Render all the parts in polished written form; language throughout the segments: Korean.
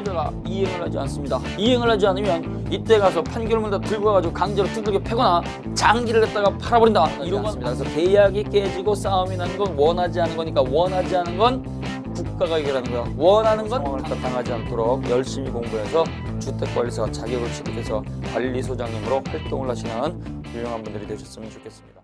피해자가 이행을 하지 않습니다. 이행을 하지 않으면 이때 가서 판결문을 다 들고 가가지고 강제로 두들겨 패거나 장기를 냈다가 팔아버린다. 이런 건 그래서 계약이 깨지고 싸움이 나는 건 원하지 않은 거니까 원하지 않은 건 국가가 해결하는 거야. 원하는 건 상황을 당하지 않도록 열심히 공부해서 주택관리사 자격을 취득해서 관리소장님으로 활동을 하시는 훌륭한 분들이 되셨으면 좋겠습니다.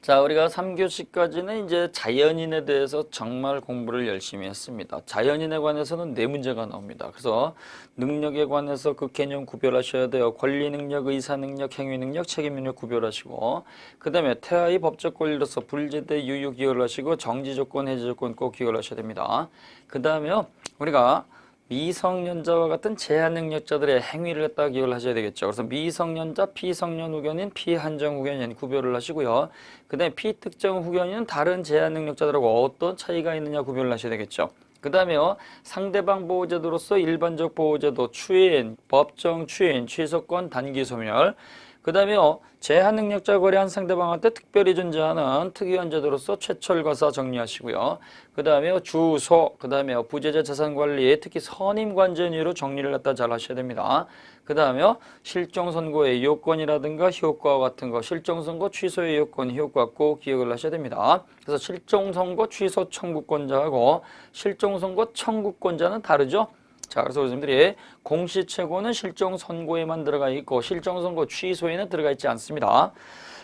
자, 우리가 3교시까지는 이제 자연인에 대해서 정말 공부를 열심히 했습니다. 자연인에 관해서는 4문제가 나옵니다. 그래서 능력에 관해서 그 개념 구별하셔야 돼요. 권리 능력, 의사 능력, 행위 능력, 책임 능력 구별하시고, 그 다음에 태아의 법적 권리로서 불제대 유효 기여를 하시고 정지 조건, 해제 조건 꼭 기여를 하셔야 됩니다. 그 다음에요, 우리가 미성년자와 같은 제한 능력자들의 행위를 갖다가 기여를 하셔야 되겠죠. 그래서 미성년자, 피성년 후견인, 피한정 후견인 구별을 하시고요. 그 다음에 피특정 후견인은 다른 제한 능력자들하고 어떤 차이가 있느냐 구별을 하셔야 되겠죠. 그 다음에요, 상대방 보호제도로서 일반적 보호제도, 추인, 법정 추인, 취소권, 단기 소멸. 그 다음에요, 제한능력자 거래한 상대방한테 특별히 존재하는 특이한 제도로서 최철거사 정리하시고요. 그 다음에요, 주소, 그 다음에요, 부재자 자산관리, 특히 선임관제인으로 정리를 갖다 잘 하셔야 됩니다. 그 다음에요, 실종선고의 요건이라든가 효과와 같은 거, 실종선고 취소의 요건, 효과 꼭 기억을 하셔야 됩니다. 그래서 실종선고 취소 청구권자하고 실종선고 청구권자는 다르죠. 자, 그래서 선생님들이 공시최고는 실종선고에만 들어가 있고 실종선고 취소에는 들어가 있지 않습니다.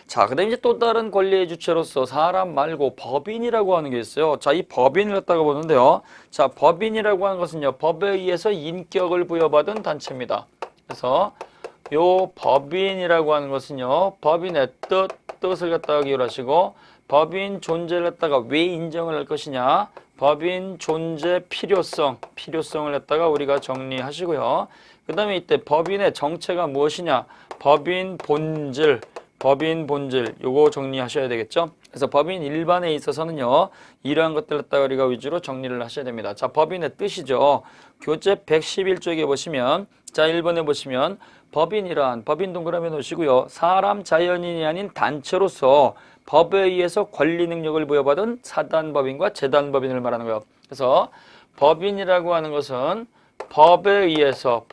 자, 그 다음에 이제 또 다른 권리의 주체로서 사람 말고 법인이라고 하는 게 있어요. 자, 이 법인을 갖다가 보는데요. 자, 법인이라고 하는 것은요, 법에 의해서 인격을 부여받은 단체입니다. 그래서 요 법인이라고 하는 것은요, 법인의 뜻을 갖다가 기울하시고 법인 존재를 갖다가 왜 인정을 할 것이냐, 법인 존재 필요성을 갖다가 우리가 정리하시고요. 그 다음에 이때 법인의 정체가 무엇이냐, 법인 본질 요거 정리하셔야 되겠죠. 그래서 법인 일반에 있어서는요, 이러한 것들 갖다가 우리가 위주로 정리를 하셔야 됩니다. 자, 법인의 뜻이죠. 교재 111쪽에 보시면, 자, 1번에 보시면 법인이란, 법인 동그라미 놓으시고요, 사람 자연인이 아닌 단체로서 법에 의해서 권리 능력을 부여받은 사단법인과 재단법인을 말하는 거예요. 그래서 법인이라고 하는 것은 법에 의해서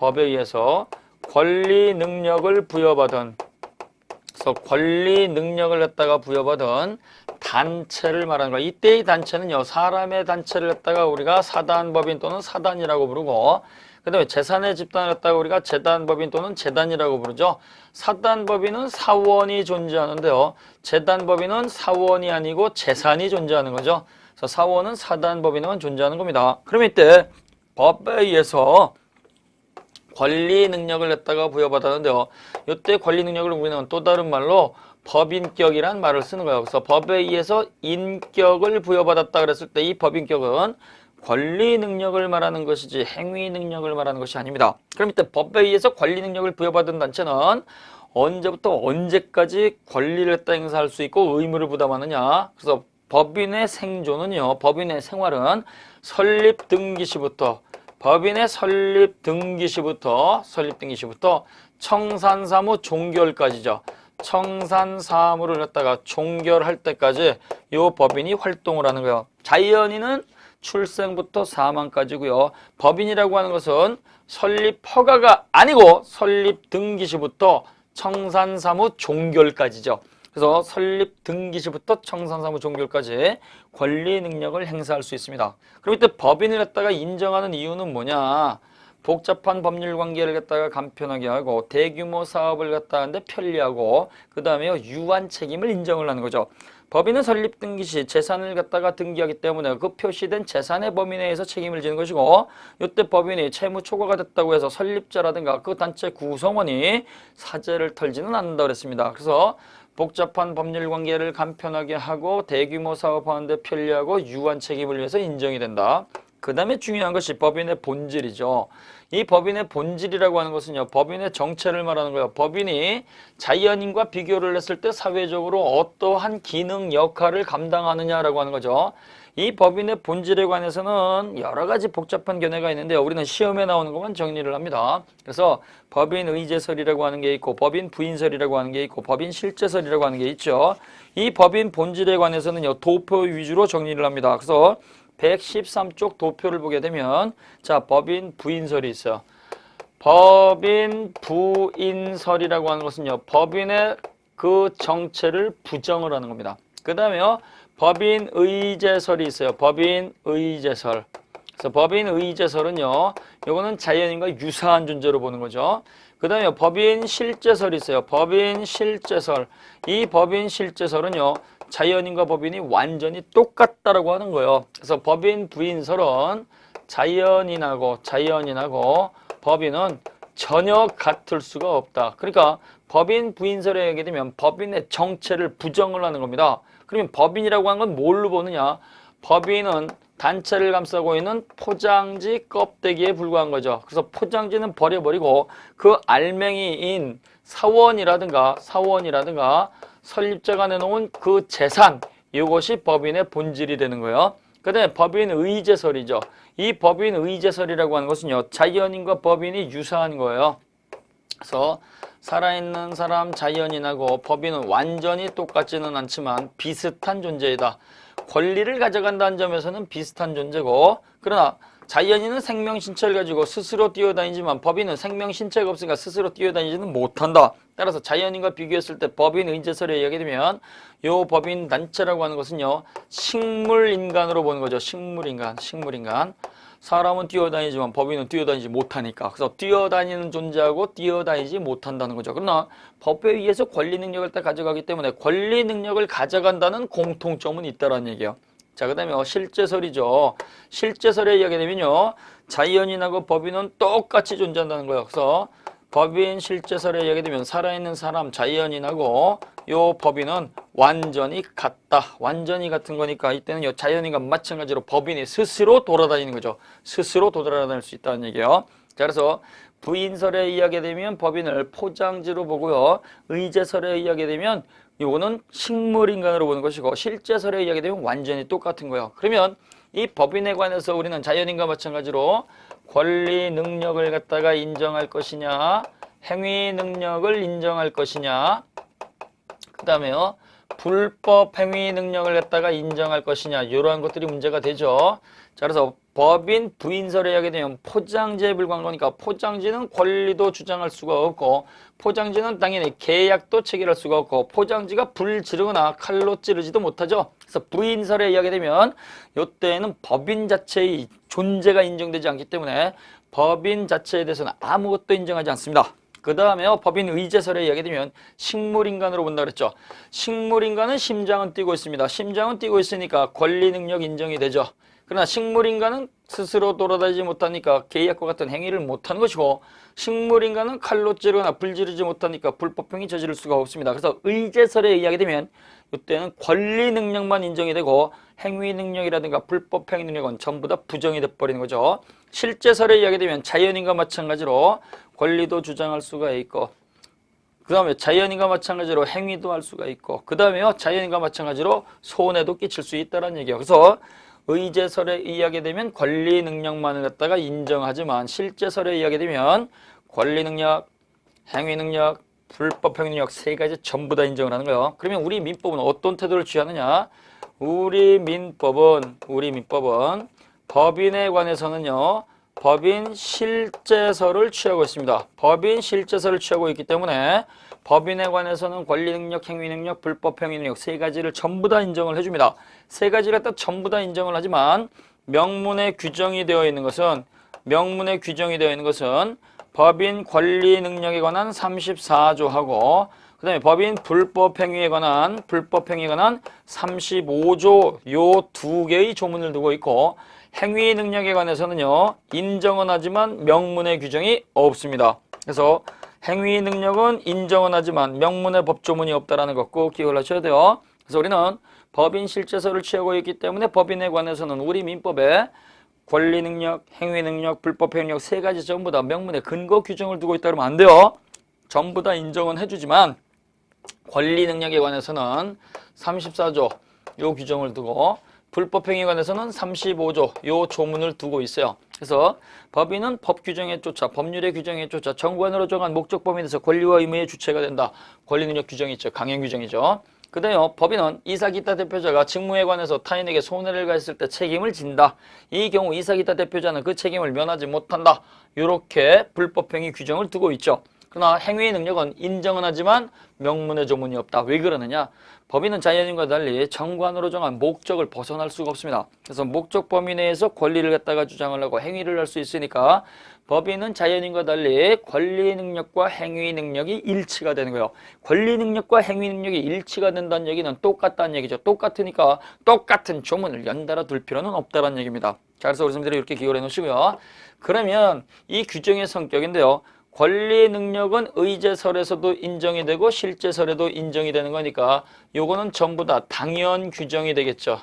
권리 능력을 부여받은, 그래서 권리 능력을 갖다가 부여받은 단체를 말하는 거예요. 이때의 단체는요, 사람의 단체를 갖다가 우리가 사단법인 또는 사단이라고 부르고, 그 다음에 재산의 집단을 갖다가 우리가 재단법인 또는 재단이라고 부르죠. 사단법인은 사원이 존재하는데요, 재단법인은 사원이 아니고 재산이 존재하는 거죠. 그래서 사원은 사단법인은 존재하는 겁니다. 그러면 이때 법에 의해서 권리 능력을 갖다가 부여받았는데요, 이때 권리 능력을 우리는 또 다른 말로 법인격이란 말을 쓰는 거예요. 그래서 법에 의해서 인격을 부여받았다 그랬을 때 이 법인격은 권리 능력을 말하는 것이지 행위 능력을 말하는 것이 아닙니다. 그럼 이때 법에 의해서 권리 능력을 부여받은 단체는 언제부터 언제까지 권리를 갖다 행사할 수 있고 의무를 부담하느냐. 그래서 법인의 생존은요, 법인의 생활은 설립 등기시부터 청산사무 종결까지죠. 청산사무를 갖다가 종결할 때까지 이 법인이 활동을 하는 거예요. 자연인은 출생부터 사망까지고요. 법인이라고 하는 것은 설립 허가가 아니고 설립 등기시부터 청산사무 종결까지죠. 그래서 설립 등기시부터 청산사무 종결까지 권리 능력을 행사할 수 있습니다. 그럼 이때 법인을 갖다가 인정하는 이유는 뭐냐? 복잡한 법률 관계를 갖다가 간편하게 하고 대규모 사업을 갖다 하는데 편리하고, 그 다음에 유한 책임을 인정을 하는 거죠. 법인은 설립 등기 시 재산을 갖다가 등기하기 때문에 그 표시된 재산의 범위 내에서 책임을 지는 것이고, 이때 법인이 채무 초과가 됐다고 해서 설립자라든가 그 단체 구성원이 사죄를 털지는 않는다고 그랬습니다. 그래서 복잡한 법률 관계를 간편하게 하고 대규모 사업하는데 편리하고 유한 책임을 위해서 인정이 된다. 그 다음에 중요한 것이 법인의 본질이죠. 이 법인의 본질이라고 하는 것은요, 법인의 정체를 말하는 거예요. 법인이 자연인과 비교를 했을 때 사회적으로 어떠한 기능, 역할을 감당하느냐라고 하는 거죠. 이 법인의 본질에 관해서는 여러 가지 복잡한 견해가 있는데요, 우리는 시험에 나오는 것만 정리를 합니다. 그래서 법인 의제설이라고 하는 게 있고, 법인 부인설이라고 하는 게 있고, 법인 실제설이라고 하는 게 있죠. 이 법인 본질에 관해서는요, 도표 위주로 정리를 합니다. 그래서 113쪽 도표를 보게 되면 자, 법인 부인설이 있어요. 법인 부인설이라고 하는 것은요, 법인의 그 정체를 부정을 하는 겁니다. 그 다음에요, 법인 의제설이 있어요. 법인 의제설. 그래서 법인 의제설은요, 요거는 자연인과 유사한 존재로 보는 거죠. 그 다음에 법인 실제설이 있어요. 법인 실제설. 이 법인 실제설은요, 자연인과 법인이 완전히 똑같다라고 하는 거예요. 그래서 법인 부인설은 자연인하고 법인은 전혀 같을 수가 없다. 그러니까 법인 부인설에 하게 되면 법인의 정체를 부정을 하는 겁니다. 그러면 법인이라고 하는 건 뭘로 보느냐? 법인은 단체를 감싸고 있는 포장지 껍데기에 불과한 거죠. 그래서 포장지는 버려버리고 그 알맹이인 사원이라든가 설립자가 내놓은 그 재산, 이것이 법인의 본질이 되는 거예요. 그 다음에 법인 의제설이죠. 이 법인 의제설이라고 하는 것은요, 자연인과 법인이 유사한 거예요. 그래서 살아있는 사람 자연인하고 법인은 완전히 똑같지는 않지만 비슷한 존재이다. 권리를 가져간다는 점에서는 비슷한 존재고, 그러나 자연인은 생명신체를 가지고 스스로 뛰어다니지만 법인은 생명신체가 없으니까 스스로 뛰어다니지는 못한다. 따라서 자연인과 비교했을 때 법인 의제설에 이야기 되면 이 법인 단체라고 하는 것은요, 식물인간으로 보는 거죠. 식물인간. 사람은 뛰어다니지만 법인은 뛰어다니지 못하니까. 그래서 뛰어다니는 존재하고 뛰어다니지 못한다는 거죠. 그러나 법에 의해서 권리 능력을 다 가져가기 때문에 권리 능력을 가져간다는 공통점은 있다라는 얘기예요. 자, 그 다음에 실제설이죠. 실제설에 이야기되면요, 자연인하고 법인은 똑같이 존재한다는 거예요. 그래서 법인 실제설에 이야기되면 살아있는 사람 자연인하고 요 법인은 완전히 같다. 완전히 같은 거니까 이때는 자연인과 마찬가지로 법인이 스스로 돌아다니는 거죠. 스스로 돌아다닐 수 있다는 얘기예요. 자, 그래서 부인설에 이야기되면 법인을 포장지로 보고요. 의제설에 이야기되면 요거는 식물인간으로 보는 것이고, 실제설에 이야기되면 완전히 똑같은 거예요. 그러면 이 법인에 관해서 우리는 자연인과 마찬가지로 권리 능력을 갖다가 인정할 것이냐, 행위 능력을 인정할 것이냐, 그 다음에요, 불법 행위 능력을 갖다가 인정할 것이냐, 이러한 것들이 문제가 되죠. 자, 그래서 법인 부인설에 하게 되면 포장지에 불과한 거니까 포장지는 권리도 주장할 수가 없고, 포장지는 당연히 계약도 체결할 수가 없고, 포장지가 불 지르거나 칼로 찌르지도 못하죠. 그래서 부인설에 이야기 되면 이때는 법인 자체의 존재가 인정되지 않기 때문에 법인 자체에 대해서는 아무것도 인정하지 않습니다. 그 다음에요, 법인 의제설에 이야기 되면 식물인간으로 본다 그랬죠. 식물인간은 심장은 뛰고 있습니다. 심장은 뛰고 있으니까 권리 능력 인정이 되죠. 그러나 식물인간은 스스로 돌아다니지 못하니까 계약과 같은 행위를 못하는 것이고, 식물인간은 칼로 찌르거나 불 지르지 못하니까 불법행위 저지를 수가 없습니다. 그래서 의제설에 의하게 되면 이때는 권리 능력만 인정이 되고 행위 능력이라든가 불법 행위 능력은 전부 다 부정이 돼버리는 거죠. 실제설에 의하게 되면 자연인과 마찬가지로 권리도 주장할 수가 있고, 그 다음에 자연인과 마찬가지로 행위도 할 수가 있고, 그 다음에요, 자연인과 마찬가지로 손해도 끼칠 수 있다는 얘기예요. 그래서 의제설에 의하게 되면 권리 능력만을 갖다가 인정하지만 실제설에 의하게 되면 권리 능력, 행위 능력, 불법 행위 능력 세 가지 전부 다 인정을 하는 거예요. 그러면 우리 민법은 어떤 태도를 취하느냐? 우리 민법은 법인에 관해서는요, 법인 실제설을 취하고 있습니다. 법인 실제설을 취하고 있기 때문에 법인에 관해서는 권리 능력, 행위 능력, 불법 행위 능력 세 가지를 전부 다 인정을 해줍니다. 세 가지를 다 전부 다 인정을 하지만 명문에 규정이 되어 있는 것은 법인 권리 능력에 관한 34조하고 그 다음에 법인 불법 행위에 관한 35조 요 두 개의 조문을 두고 있고, 행위 능력에 관해서는요, 인정은 하지만 명문의 규정이 없습니다. 그래서 행위 능력은 인정은 하지만 명문의 법조문이 없다라는 것 꼭 기억을 하셔야 돼요. 그래서 우리는 법인 실제설을 취하고 있기 때문에 법인에 관해서는 우리 민법에 권리 능력, 행위 능력, 불법 행위 능력 세 가지 전부 다 명문의 근거 규정을 두고 있다 그러면 안 돼요. 전부 다 인정은 해주지만 권리 능력에 관해서는 34조 요 규정을 두고, 불법 행위에 관해서는 35조 요 조문을 두고 있어요. 그래서 법인은 법 규정에 쫓아, 법률의 규정에 쫓아 정관으로 정한 목적 범위에 대해서 권리와 의무의 주체가 된다. 권리 능력 규정이 있죠. 강행 규정이죠. 그다음에 법인은 이사 기타 대표자가 직무에 관해서 타인에게 손해를 가했을 때 책임을 진다. 이 경우 이사 기타 대표자는 그 책임을 면하지 못한다. 이렇게 불법행위 규정을 두고 있죠. 그러나 행위의 능력은 인정은 하지만 명문의 조문이 없다. 왜 그러느냐? 법인은 자연인과 달리 정관으로 정한 목적을 벗어날 수가 없습니다. 그래서 목적 범위 내에서 권리를 갖다가 주장을 하고 행위를 할 수 있으니까 법인은 자연인과 달리 권리 능력과 행위 능력이 일치가 되는 거예요. 권리 능력과 행위 능력이 일치가 된다는 얘기는 똑같다는 얘기죠. 똑같으니까 똑같은 조문을 연달아 둘 필요는 없다는 얘기입니다. 자, 그래서 우리 선생님들이 이렇게 기억을 해 놓으시고요. 그러면 이 규정의 성격인데요. 권리 능력은 의제설에서도 인정이 되고 실제설에도 인정이 되는 거니까 요거는 전부 다 당연 규정이 되겠죠.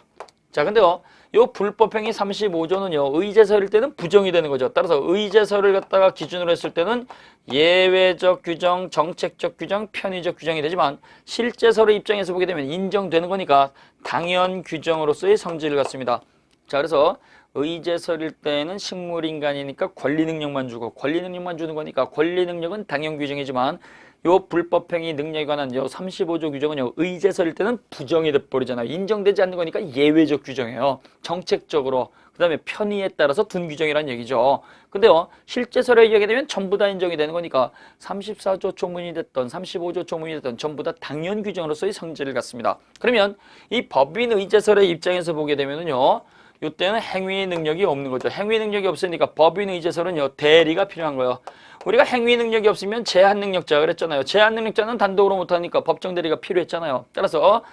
자, 근데요. 요 불법행위 35조는요. 의제설일 때는 부정이 되는 거죠. 따라서 의제설을 갖다가 기준으로 했을 때는 예외적 규정, 정책적 규정, 편의적 규정이 되지만 실제설의 입장에서 보게 되면 인정되는 거니까 당연 규정으로서의 성질을 갖습니다. 자, 그래서 의제설일 때는 식물인간이니까 권리 능력만 주고 권리 능력만 주는 거니까 권리 능력은 당연 규정이지만 요 불법행위 능력에 관한 요 35조 규정은요. 의제설일 때는 부정이 돼버리잖아요. 인정되지 않는 거니까 예외적 규정이에요. 정책적으로 그 다음에 편의에 따라서 둔 규정이란 얘기죠. 근데요. 실제설에 의하게 되면 전부 다 인정이 되는 거니까 34조 조문이 됐던 35조 조문이 됐던 전부 다 당연 규정으로서의 성질을 갖습니다. 그러면 이 법인 의제설의 입장에서 보게 되면은요. 이때는 행위 능력이 없는 거죠. 행위 능력이 없으니까 법인 의제설은요. 대리가 필요한 거예요. 우리가 행위 능력이 없으면 제한 능력자 그랬잖아요. 제한 능력자는 단독으로 못하니까 법정 대리가 필요했잖아요. 따라서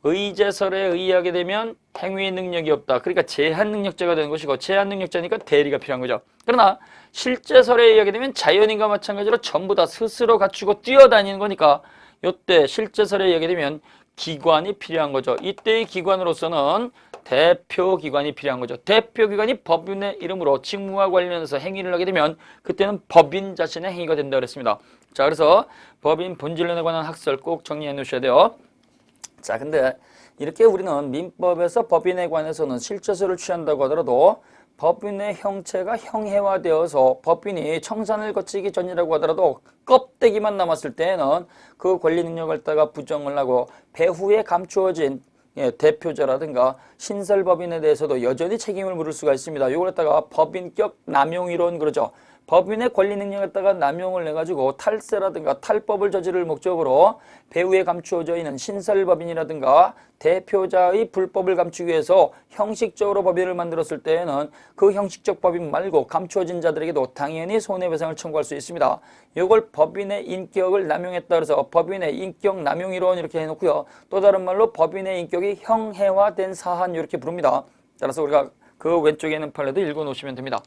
의제설에 의하게 되면 행위 능력이 없다. 그러니까 제한 능력자가 되는 것이고 제한 능력자니까 대리가 필요한 거죠. 그러나 실제설에 의하게 되면 자연인과 마찬가지로 전부 다 스스로 갖추고 뛰어다니는 거니까 이때 실제설에 의하게 되면 기관이 필요한 거죠. 이때의 기관으로서는 대표기관이 필요한 거죠. 대표기관이 법인의 이름으로 직무와 관련해서 행위를 하게 되면 그때는 법인 자신의 행위가 된다 그랬습니다. 자, 그래서 법인 본질론에 관한 학설 꼭 정리해 놓으셔야 돼요. 자, 근데 이렇게 우리는 민법에서 법인에 관해서는 실제설을 취한다고 하더라도 법인의 형체가 형해화되어서 법인이 청산을 거치기 전이라고 하더라도 껍데기만 남았을 때에는 그 권리 능력을 갖다가 부정을 하고 배후에 감추어진 대표자라든가 신설법인에 대해서도 여전히 책임을 물을 수가 있습니다. 이걸 갖다가 법인격 남용이론 그러죠. 법인의 권리 능력을 갖다가 남용을 해가지고 탈세라든가 탈법을 저지를 목적으로 배후에 감추어져 있는 신설법인이라든가 대표자의 불법을 감추기 위해서 형식적으로 법인을 만들었을 때에는 그 형식적 법인 말고 감추어진 자들에게도 당연히 손해배상을 청구할 수 있습니다. 이걸 법인의 인격을 남용했다 그래서 법인의 인격 남용이론 이렇게 해놓고요. 또 다른 말로 법인의 인격이 형해화된 사안 이렇게 부릅니다. 따라서 우리가 그 왼쪽에 있는 판례도 읽어놓으시면 됩니다.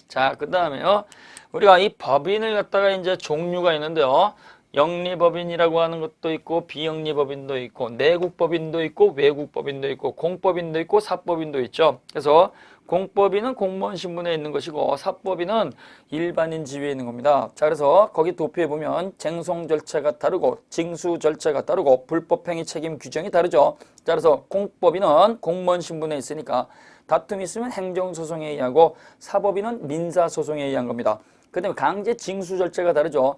자, 그 다음에요. 우리가 이 법인을 갖다가 이제 종류가 있는데요. 영리법인이라고 하는 것도 있고 비영리법인도 있고 내국법인도 있고 외국법인도 있고 공법인도 있고 사법인도 있죠. 그래서 공법인은 공무원 신분에 있는 것이고 사법인은 일반인 지위에 있는 겁니다. 자, 그래서 거기 도표에 보면 쟁송 절차가 다르고 징수 절차가 다르고 불법행위 책임 규정이 다르죠. 자, 그래서 공법인은 공무원 신분에 있으니까 다툼이 있으면 행정소송에 의하고 사법인은 민사소송에 의한 겁니다. 그 다음에 강제 징수 절차가 다르죠.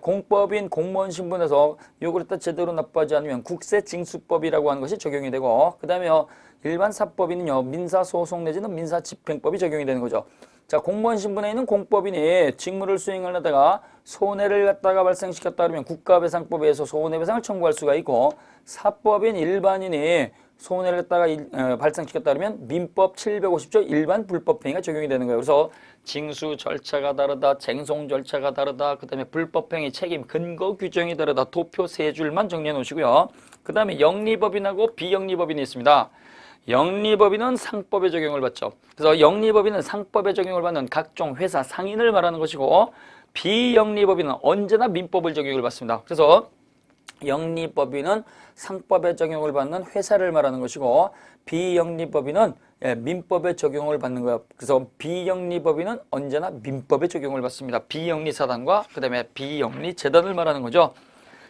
공법인 공무원 신분에서 요걸 갖다 제대로 납부하지 않으면 국세징수법이라고 하는 것이 적용이 되고 그 다음에 일반 사법인은요 민사소송 내지는 민사집행법이 적용이 되는 거죠. 자, 공무원 신분에 있는 공법인이 직무를 수행하려다가 손해를 갖다가 발생시켰다 그러면 국가배상법에 의해서 손해배상을 청구할 수가 있고 사법인 일반인이 손해를 갖다가 발생시켰다 그러면 민법 750조 일반 불법행위가 적용이 되는 거예요. 그래서 징수 절차가 다르다, 쟁송 절차가 다르다, 그 다음에 불법행위 책임 근거 규정이 다르다. 도표 세 줄만 정리해 놓으시고요. 그 다음에 영리법인하고 비영리법인이 있습니다. 영리법인은 상법의 적용을 받죠. 그래서 영리법인은 상법의 적용을 받는 각종 회사 상인을 말하는 것이고 비영리법인은 언제나 민법을 적용을 받습니다. 그래서 영리법인은 상법의 적용을 받는 회사를 말하는 것이고 비영리법인은 민법의 적용을 받는 거예요. 그래서 비영리법인은 언제나 민법의 적용을 받습니다. 비영리사단과 그 다음에 비영리재단을 말하는 거죠.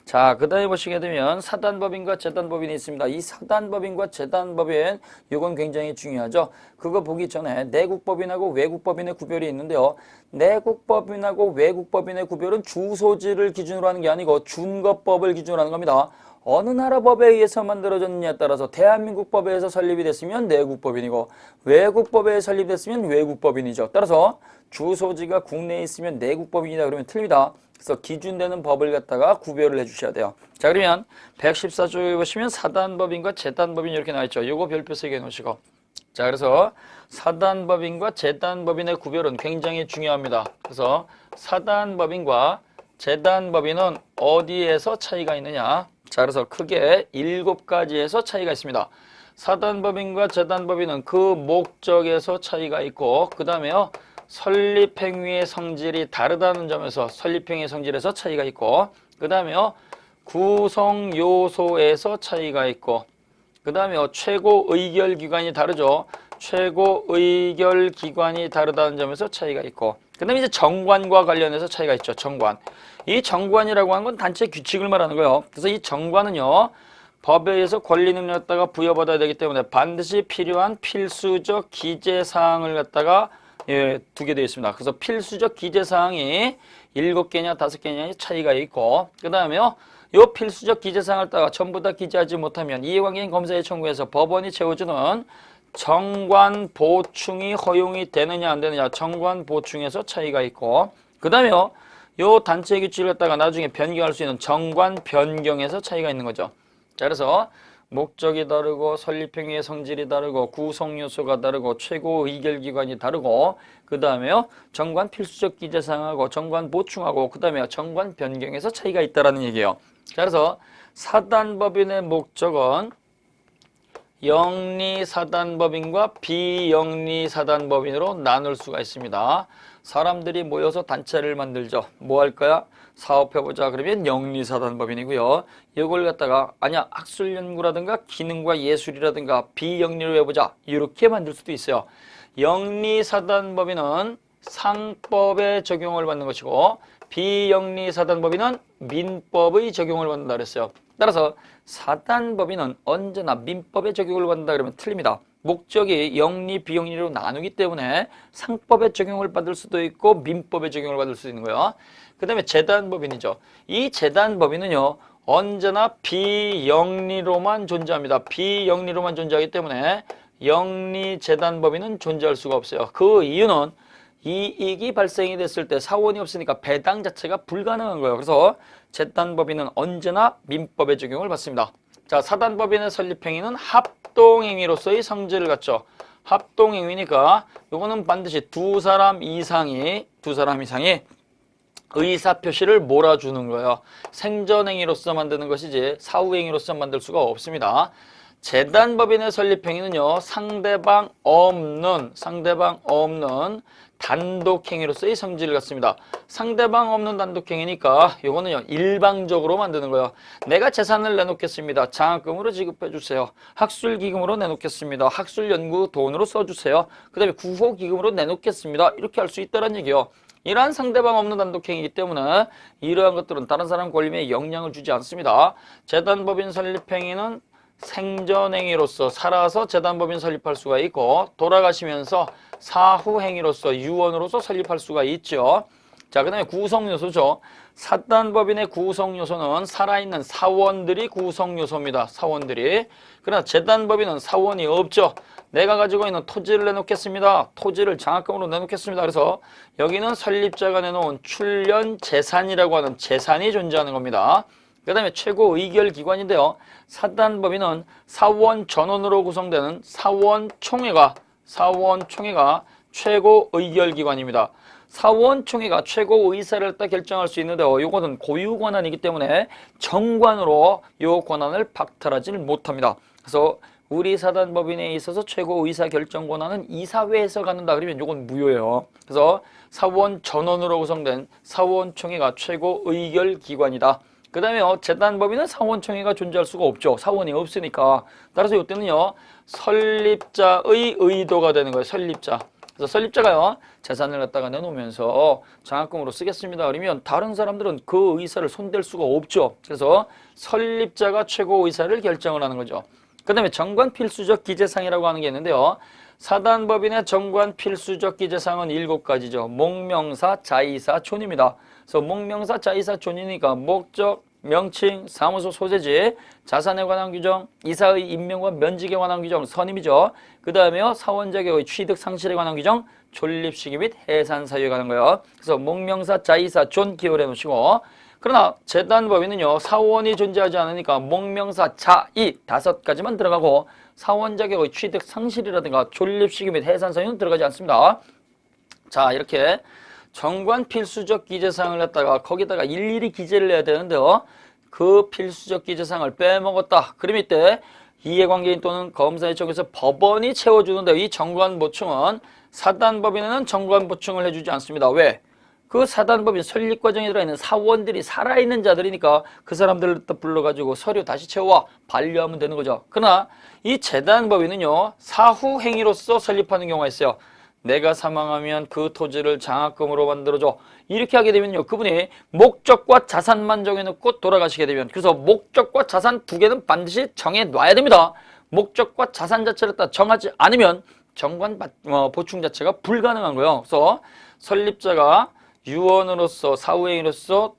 자, 그 다음에 보시게 되면 사단법인과 재단법인이 있습니다. 이 사단법인과 재단법인 이건 굉장히 중요하죠. 그거 보기 전에 내국법인하고 외국법인의 구별이 있는데요. 내국법인하고 외국법인의 구별은 주소지를 기준으로 하는 게 아니고 준거법을 기준으로 하는 겁니다. 어느 나라 법에 의해서 만들어졌느냐에 따라서 대한민국 법에 의해서 설립이 됐으면 내국법인이고 외국법에 의해서 설립됐으면 외국법인이죠. 따라서 주소지가 국내에 있으면 내국법인이다 그러면 틀립니다. 그래서 기준되는 법을 갖다가 구별을 해주셔야 돼요. 자, 그러면 114조에 보시면 사단법인과 재단법인 이렇게 나와있죠. 이거 별표 3개 놓으시고. 자, 그래서 사단법인과 재단법인의 구별은 굉장히 중요합니다. 그래서 사단법인과 재단법인은 어디에서 차이가 있느냐? 자, 그래서 크게 7가지에서 차이가 있습니다. 사단법인과 재단법인은 그 목적에서 차이가 있고, 그 다음에요, 설립행위의 성질이 다르다는 점에서 설립행위의 성질에서 차이가 있고, 그 다음에요, 구성요소에서 차이가 있고, 그 다음에요, 최고의결기관이 다르죠. 최고의결기관이 다르다는 점에서 차이가 있고, 그 다음에 이제 정관과 관련해서 차이가 있죠. 정관. 이 정관이라고 하는 건 단체 규칙을 말하는 거예요. 그래서 이 정관은요, 법에 의해서 권리 능력을 갖다가 부여받아야 되기 때문에 반드시 필요한 필수적 기재사항을 갖다가 두게 되어 있습니다. 그래서 필수적 기재사항이 7개냐 5개냐 차이가 있고, 그 다음에요, 요 필수적 기재사항을 따가 전부 다 기재하지 못하면 이해관계인 검사에 청구해서 법원이 채워주는 정관 보충이 허용이 되느냐 안 되느냐 정관 보충에서 차이가 있고, 그 다음에요, 요 단체 규칙을 갖다가 나중에 변경할 수 있는 정관 변경에서 차이가 있는 거죠. 자, 그래서 목적이 다르고 설립행위의 성질이 다르고 구성요소가 다르고 최고의결기관이 다르고, 그 다음에요, 정관 필수적 기재사항하고 정관 보충하고, 그 다음에 정관 변경에서 차이가 있다라는 얘기예요. 자, 그래서 사단법인의 목적은 영리사단법인과 비영리사단법인으로 나눌 수가 있습니다. 사람들이 모여서 단체를 만들죠. 뭐 할 거야? 사업해보자. 그러면 영리사단법인이고요. 이걸 갖다가 아니야, 학술연구라든가 기능과 예술이라든가 비영리로 해보자. 이렇게 만들 수도 있어요. 영리사단법인은 상법의 적용을 받는 것이고, 비영리사단법인은 민법의 적용을 받는다 그랬어요. 따라서 사단법인은 언제나 민법의 적용을 받는다 그러면 틀립니다. 목적이 영리, 비영리로 나누기 때문에 상법의 적용을 받을 수도 있고 민법의 적용을 받을 수도 있는 거예요. 그 다음에 재단법인이죠. 이 재단법인은요, 언제나 비영리로만 존재합니다. 비영리로만 존재하기 때문에 영리재단법인은 존재할 수가 없어요. 그 이유는 이익이 발생이 됐을 때 사원이 없으니까 배당 자체가 불가능한 거예요. 그래서 재단법인은 언제나 민법의 적용을 받습니다. 자, 사단법인의 설립행위는 합동행위로서의 성질을 갖죠. 합동행위니까 요거는 반드시 두 사람 이상이 의사표시를 몰아주는 거예요. 생전행위로서 만드는 것이지 사후행위로서 만들 수가 없습니다. 재단법인의 설립행위는요, 상대방 없는 단독행위로서의 성질을 갖습니다. 상대방 없는 단독행위니까 요거는요, 일방적으로 만드는 거예요. 내가 재산을 내놓겠습니다. 장학금으로 지급해 주세요. 학술기금으로 내놓겠습니다. 학술연구 돈으로 써주세요. 그 다음에 구호기금으로 내놓겠습니다. 이렇게 할 수 있다는 얘기예요. 이러한 상대방 없는 단독행위이기 때문에 이러한 것들은 다른 사람 권리에 영향을 주지 않습니다. 재단법인 설립행위는 생전행위로서 살아서 재단법인 설립할 수가 있고, 돌아가시면서 사후행위로서 유언으로서 설립할 수가 있죠. 자, 그 다음에 구성요소죠. 사단법인의 구성요소는 살아있는 사원들이 구성요소입니다. 사원들이. 그러나 재단법인은 사원이 없죠. 내가 가지고 있는 토지를 내놓겠습니다. 토지를 장학금으로 내놓겠습니다. 그래서 여기는 설립자가 내놓은 출연 재산이라고 하는 재산이 존재하는 겁니다. 그 다음에 최고의결기관인데요. 사단법인은 사원 전원으로 구성되는 사원총회가 최고의결기관입니다. 사원총회가 최고의사를 딱 결정할 수 있는데요. 이거는 고유권한이기 때문에 정관으로 이 권한을 박탈하지는 못합니다. 그래서 우리 사단법인에 있어서 최고의사 결정 권한은 이사회에서 갖는다 그러면 이건 무효예요. 그래서 사원 전원으로 구성된 사원총회가 최고의결기관이다. 그 다음에 재단법인은 사원총회가 존재할 수가 없죠. 사원이 없으니까. 따라서 이때는요, 설립자의 의도가 되는 거예요. 설립자. 그래서 설립자가요, 재산을 갖다가 내놓으면서 장학금으로 쓰겠습니다. 그러면 다른 사람들은 그 의사를 손댈 수가 없죠. 그래서 설립자가 최고의사를 결정을 하는 거죠. 그 다음에 정관 필수적 기재사항이라고 하는 게 있는데요. 사단법인의 정관 필수적 기재사항은 7가지죠. 목명사, 자의사, 촌입니다. 그래서 목명사, 자의사, 촌이니까 목적, 명칭, 사무소 소재지, 자산에 관한 규정, 이사의 임명과 면직에 관한 규정, 선임이죠. 그 다음에요, 사원 자격의 취득 상실에 관한 규정, 존립 시기 및 해산 사유에 관한 거예요. 그래서 목명사, 자이사, 존 기호를 해놓으시고, 그러나 재단법인은요, 사원이 존재하지 않으니까 목명사, 자이 5가지만 들어가고 사원 자격의 취득 상실이라든가 존립 시기 및 해산 사유는 들어가지 않습니다. 자, 이렇게 정관 필수적 기재사항을 갖다가 거기다가 일일이 기재를 해야 되는데요. 그 필수적 기재사항을 빼먹었다. 그럼 이때 이해관계인 또는 검사 요청에서 법원이 채워주는데 이 정관 보충은 사단법인에는 정관 보충을 해주지 않습니다. 왜? 그 사단법인 설립 과정에 들어있는 사원들이 살아있는 자들이니까 그 사람들을 불러가지고 서류 다시 채워와 반려하면 되는 거죠. 그러나 이 재단법인은요, 사후 행위로서 설립하는 경우가 있어요. 내가 사망하면 그 토지를 장학금으로 만들어줘. 이렇게 하게 되면요, 그분이 목적과 자산만 정해놓고 돌아가시게 되면, 그래서 목적과 자산 2개는 반드시 정해놔야 됩니다. 목적과 자산 자체를 다 정하지 않으면 정관 보충 자체가 불가능한 거예요. 그래서 설립자가 유언으로서 사후행위로서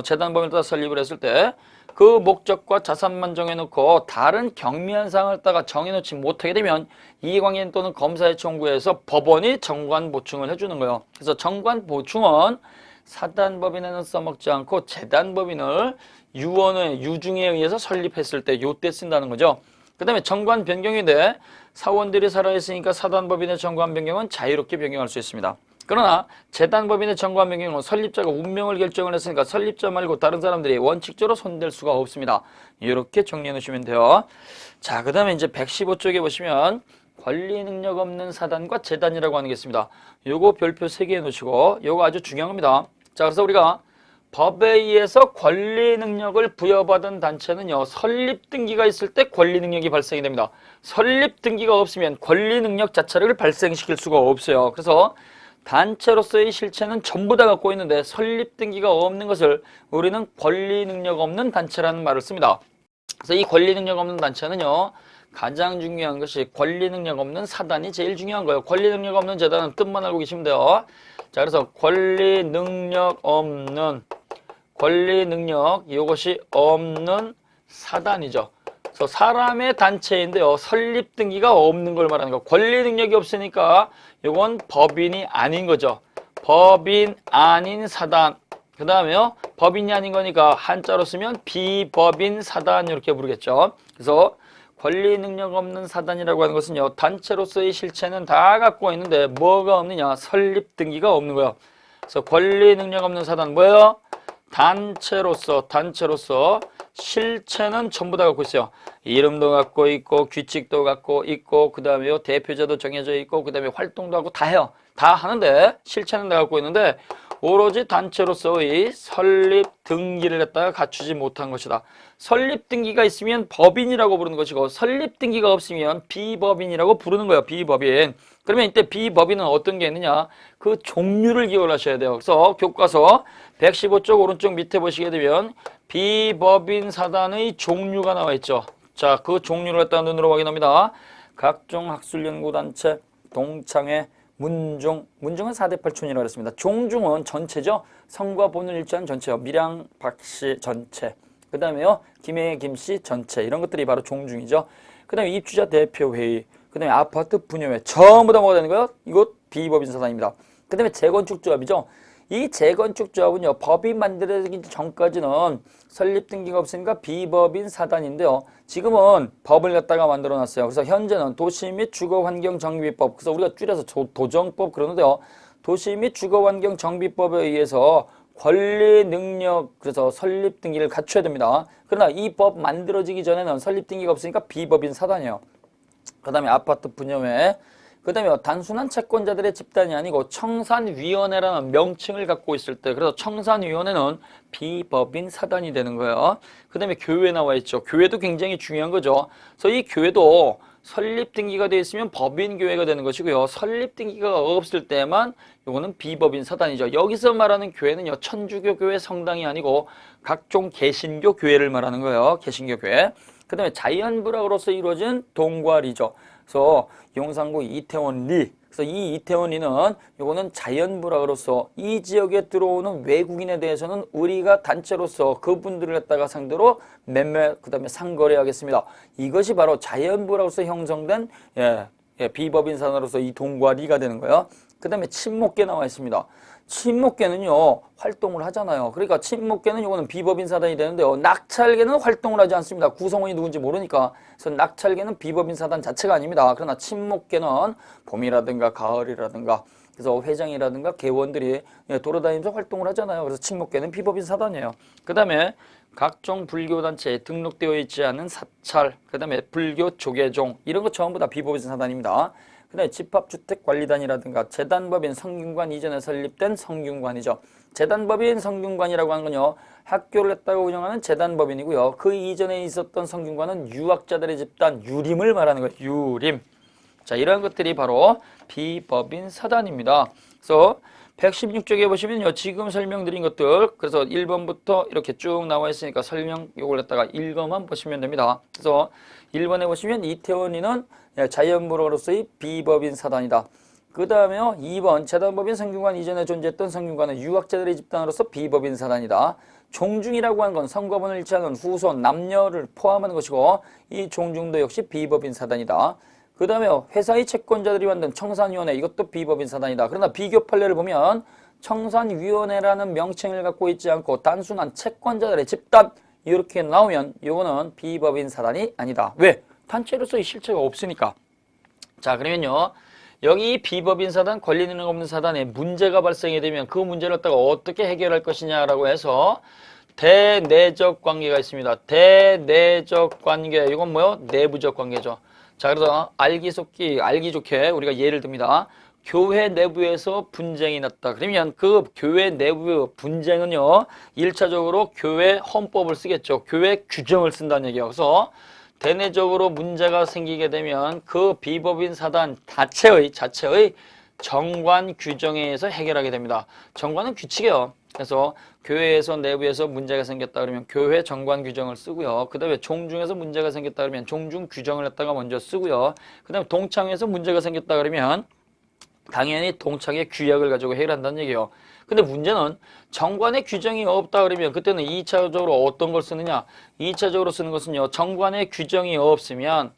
재단법인을 따라 설립을 했을 때 그 목적과 자산만 정해놓고 다른 경미한 사항을 따가 정해놓지 못하게 되면 이해관계인 또는 검사의 청구에서 법원이 정관 보충을 해주는 거예요. 그래서 정관 보충은 사단법인에는 써먹지 않고 재단법인을 유언의 유증에 의해서 설립했을 때 요때 쓴다는 거죠. 그 다음에 정관 변경인데 사원들이 살아있으니까 사단법인의 정관 변경은 자유롭게 변경할 수 있습니다. 그러나 재단법인의 정관 변경은 설립자가 운명을 결정을 했으니까 설립자 말고 다른 사람들이 원칙적으로 손댈 수가 없습니다. 이렇게 정리해 놓으시면 돼요. 자, 그 다음에 이제 115쪽에 보시면 권리 능력 없는 사단과 재단이라고 하는 게 있습니다. 요거 별표 3개 해 놓으시고 요거 아주 중요한 겁니다. 자, 그래서 우리가 법에 의해서 권리 능력을 부여받은 단체는요, 설립 등기가 있을 때 권리 능력이 발생이 됩니다. 설립 등기가 없으면 권리 능력 자체를 발생시킬 수가 없어요. 그래서 단체로서의 실체는 전부 다 갖고 있는데 설립 등기가 없는 것을 우리는 권리 능력 없는 단체라는 말을 씁니다. 그래서 이 권리 능력 없는 단체는요, 가장 중요한 것이 권리 능력 없는 사단이 제일 중요한 거예요. 권리 능력 없는 재단은 뜻만 알고 계시면 돼요. 자, 그래서 권리 능력 이것이 없는 사단이죠. 그래서 사람의 단체인데요, 설립 등기가 없는 걸 말하는 거. 권리 능력이 없으니까 이건 법인이 아닌 거죠. 법인 아닌 사단. 그 다음에요, 법인이 아닌 거니까 한자로 쓰면 비법인 사단 이렇게 부르겠죠. 그래서 권리 능력 없는 사단이라고 하는 것은요, 단체로서의 실체는 다 갖고 있는데 뭐가 없느냐? 설립 등기가 없는 거예요. 그래서 권리 능력 없는 사단 뭐예요? 단체로서 실체는 전부 다 갖고 있어요. 이름도 갖고 있고 규칙도 갖고 있고 그 다음에 대표자도 정해져 있고 그 다음에 활동도 하고 다 해요. 다 하는데 실체는 다 갖고 있는데 오로지 단체로서의 설립 등기를 갖다가 갖추지 못한 것이다. 설립 등기가 있으면 법인이라고 부르는 것이고 설립 등기가 없으면 비법인이라고 부르는 거예요. 비법인. 그러면 이때 비법인은 어떤 게 있느냐? 그 종류를 기억하셔야 돼요. 그래서 교과서 115쪽 오른쪽 밑에 보시게 되면 비법인 사단의 종류가 나와 있죠. 자, 그 종류를 갖다 눈으로 확인합니다. 각종 학술연구단체, 동창회, 문중은 4대 8촌이라고 했습니다. 종중은 전체죠. 성과 본을 일치한 전체요. 밀양 박씨 전체. 그 다음에요, 김해 김씨 전체. 이런 것들이 바로 종중이죠. 그 다음에 입주자 대표회의. 그 다음에 아파트 분여회. 전부 다 뭐가 되는 거예요? 이것 비법인 사단입니다. 그 다음에 재건축조합이죠. 이 재건축조합은요, 법이 만들어지기 전까지는 설립 등기가 없으니까 비법인 사단인데요. 지금은 법을 갖다가 만들어 놨어요. 그래서 현재는 도시 및 주거환경정비법, 그래서 우리가 줄여서 도정법 그러는데요. 도시 및 주거환경정비법에 의해서 권리 능력, 그래서 설립 등기를 갖춰야 됩니다. 그러나 이 법 만들어지기 전에는 설립 등기가 없으니까 비법인 사단이에요. 그 다음에 아파트 분여회, 그 다음에 단순한 채권자들의 집단이 아니고 청산위원회라는 명칭을 갖고 있을 때, 그래서 청산위원회는 비법인 사단이 되는 거예요. 그 다음에 교회 나와 있죠. 교회도 굉장히 중요한 거죠. 그래서 이 교회도 설립 등기가 되어 있으면 법인 교회가 되는 것이고요. 설립 등기가 없을 때만 이거는 비법인 사단이죠. 여기서 말하는 교회는요, 천주교 교회 성당이 아니고 각종 개신교 교회를 말하는 거예요. 개신교 교회. 그 다음에 자연불학으로서 이루어진 동과리죠. 그래서 용산구 이태원 리, 그래서 이 이태원이는 요거는 자연부락으로서 이 지역에 들어오는 외국인에 대해서는 우리가 단체로서 그분들을 갖다가 상대로 매매 그다음에 상거래하겠습니다. 이것이 바로 자연부락으로서 형성된 비법인 사단으로서 이 동과리가 되는 거예요. 그 다음에 친목계 나와 있습니다. 친목계는요 활동을 하잖아요. 그러니까 친목계는 이거는 비법인 사단이 되는데요. 낙찰계는 활동을 하지 않습니다. 구성원이 누군지 모르니까. 그래서 낙찰계는 비법인 사단 자체가 아닙니다. 그러나 친목계는 봄이라든가 가을이라든가 그래서 회장이라든가 개원들이 돌아다니면서 활동을 하잖아요. 그래서 친목계는 비법인 사단이에요. 그 다음에 각종 불교단체에 등록되어 있지 않은 사찰, 그 다음에 불교 조계종 이런 거 전부 다 비법인 사단입니다. 그 다음에 집합주택관리단이라든가 재단법인 성균관 이전에 설립된 성균관이죠. 재단법인 성균관이라고 하는 건요. 학교를 했다가 운영하는 재단법인이고요. 그 이전에 있었던 성균관은 유학자들의 집단 유림을 말하는 거예요. 유림. 자, 이런 것들이 바로 비법인 사단입니다. 그래서 116쪽에 보시면요. 지금 설명드린 것들 그래서 1번부터 이렇게 쭉 나와 있으니까 설명 요걸 갖다가 읽어만 보시면 됩니다. 그래서 1번에 보시면 이태원이는 자연부로서의 비법인 사단이다. 그 다음에요. 2번 재단법인 성균관 이전에 존재했던 성균관은 유학자들의 집단으로서 비법인 사단이다. 종중이라고 하는 건 성과본을 일치하는 후손, 남녀를 포함하는 것이고 이 종중도 역시 비법인 사단이다. 그 다음에 회사의 채권자들이 만든 청산위원회 이것도 비법인 사단이다. 그러나 비교 판례를 보면 청산위원회라는 명칭을 갖고 있지 않고 단순한 채권자들의 집단 이렇게 나오면 이거는 비법인 사단이 아니다. 왜? 단체로서의 실체가 없으니까. 자, 그러면요. 여기 비법인 사단, 권리능력 없는 사단에 문제가 발생이 되면 그 문제를 갖다가 어떻게 해결할 것이냐라고 해서 대내적 관계가 있습니다. 대내적 관계. 이건 뭐요? 내부적 관계죠. 자, 그래서 알기 좋게 우리가 예를 듭니다. 교회 내부에서 분쟁이 났다. 그러면 그 교회 내부 분쟁은요. 1차적으로 교회 헌법을 쓰겠죠. 교회 규정을 쓴다는 얘기예요. 그래서 대내적으로 문제가 생기게 되면 그 비법인 사단 자체의 정관 규정에 의해서 해결하게 됩니다. 정관은 규칙이에요. 그래서 교회에서 내부에서 문제가 생겼다 그러면 교회 정관 규정을 쓰고요. 그 다음에 종중에서 문제가 생겼다 그러면 종중 규정을 갖다가 먼저 쓰고요. 그 다음에 동창에서 문제가 생겼다 그러면 당연히 동창의 규약을 가지고 해결한다는 얘기예요. 근데 문제는 정관의 규정이 없다 그러면 그때는 2차적으로 어떤 걸 쓰느냐? 2차적으로 쓰는 것은요. 정관의 규정이 없으면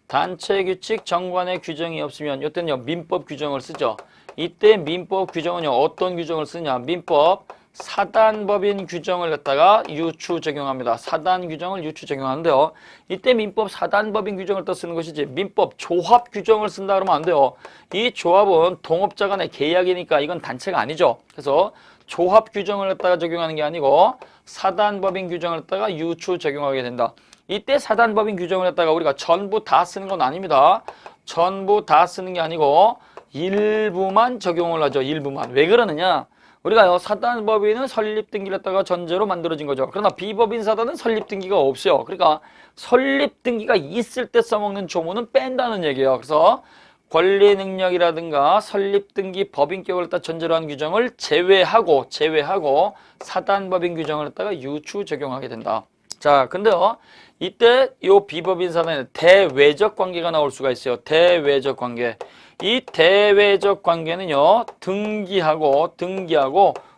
단체 규칙 정관의 규정이 없으면 이때는요. 민법 규정을 쓰죠. 이때 민법 규정은요. 어떤 규정을 쓰냐? 민법 사단법인 규정을 갖다가 유추 적용합니다. 사단 규정을 유추 적용하는데요. 이때 민법 사단법인 규정을 또 쓰는 것이지 민법 조합 규정을 쓴다 그러면 안 돼요. 이 조합은 동업자 간의 계약이니까 이건 단체가 아니죠. 그래서 조합 규정을 갖다가 적용하는 게 아니고 사단법인 규정을 갖다가 유추 적용하게 된다. 이때 사단법인 규정을 갖다가 우리가 전부 다 쓰는 건 아닙니다. 전부 다 쓰는 게 아니고 일부만 적용을 하죠. 일부만. 왜 그러느냐? 우리가요 사단법인은 설립등기를 갖다가 전제로 만들어진 거죠. 그러나 비법인 사단은 설립등기가 없어요. 그러니까 설립등기가 있을 때 써먹는 조문은 뺀다는 얘기예요. 그래서 권리능력이라든가 설립등기 법인격을 갖다 전제로 한 규정을 제외하고 사단법인 규정을 갖다가 유추 적용하게 된다. 자, 근데요 이때 요 비법인 사단에 대외적 관계가 나올 수가 있어요. 대외적 관계. 이 대외적 관계는요. 등기하고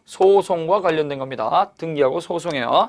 소송과 관련된 겁니다. 등기하고 소송이에요.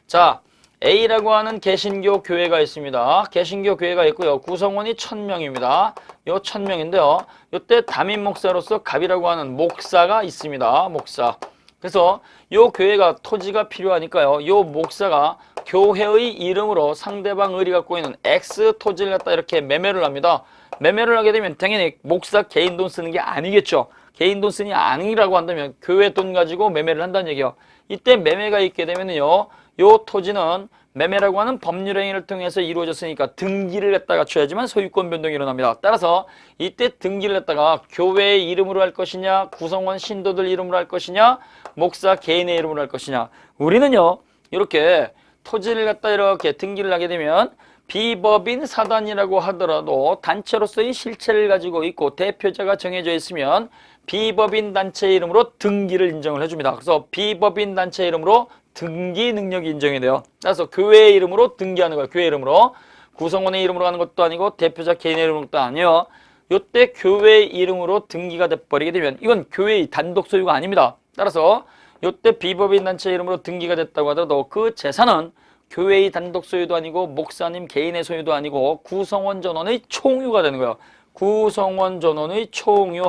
자, A라고 하는 개신교 교회가 있습니다. 개신교 교회가 있고요. 구성원이 1000명입니다. 요 1000명인데요. 이때 담임 목사로서 갑이라고 하는 목사가 있습니다. 목사. 그래서 요 교회가 토지가 필요하니까요. 요 목사가 교회의 이름으로 상대방 을이 갖고 있는 X 토지를 갖다 이렇게 매매를 합니다. 매매를 하게 되면 당연히 목사 개인 돈 쓰는 게 아니겠죠. 개인 돈 쓰니 아니라고 한다면 교회 돈 가지고 매매를 한다는 얘기예요. 이때 매매가 있게 되면요. 요 토지는 매매라고 하는 법률 행위를 통해서 이루어졌으니까 등기를 갖다가 줘야지만 소유권 변동이 일어납니다. 따라서 이때 등기를 갖다가 교회의 이름으로 할 것이냐, 구성원 신도들 이름으로 할 것이냐, 목사 개인의 이름으로 할 것이냐. 우리는요. 이렇게 토지를 갖다 이렇게 등기를 하게 되면 비법인 사단이라고 하더라도 단체로서의 실체를 가지고 있고 대표자가 정해져 있으면 비법인 단체 이름으로 등기를 인정을 해줍니다. 그래서 비법인 단체 이름으로 등기 능력이 인정이 돼요. 따라서 교회 이름으로 등기하는 거예요. 교회 이름으로. 구성원의 이름으로 하는 것도 아니고 대표자 개인의 이름으로도 아니에요. 요때 교회 이름으로 등기가 돼버리게 되면 이건 교회의 단독 소유가 아닙니다. 따라서 요때 비법인 단체 이름으로 등기가 됐다고 하더라도 그 재산은 교회의 단독 소유도 아니고 목사님 개인의 소유도 아니고 구성원 전원의 총유가 되는 거예요. 구성원 전원의 총유.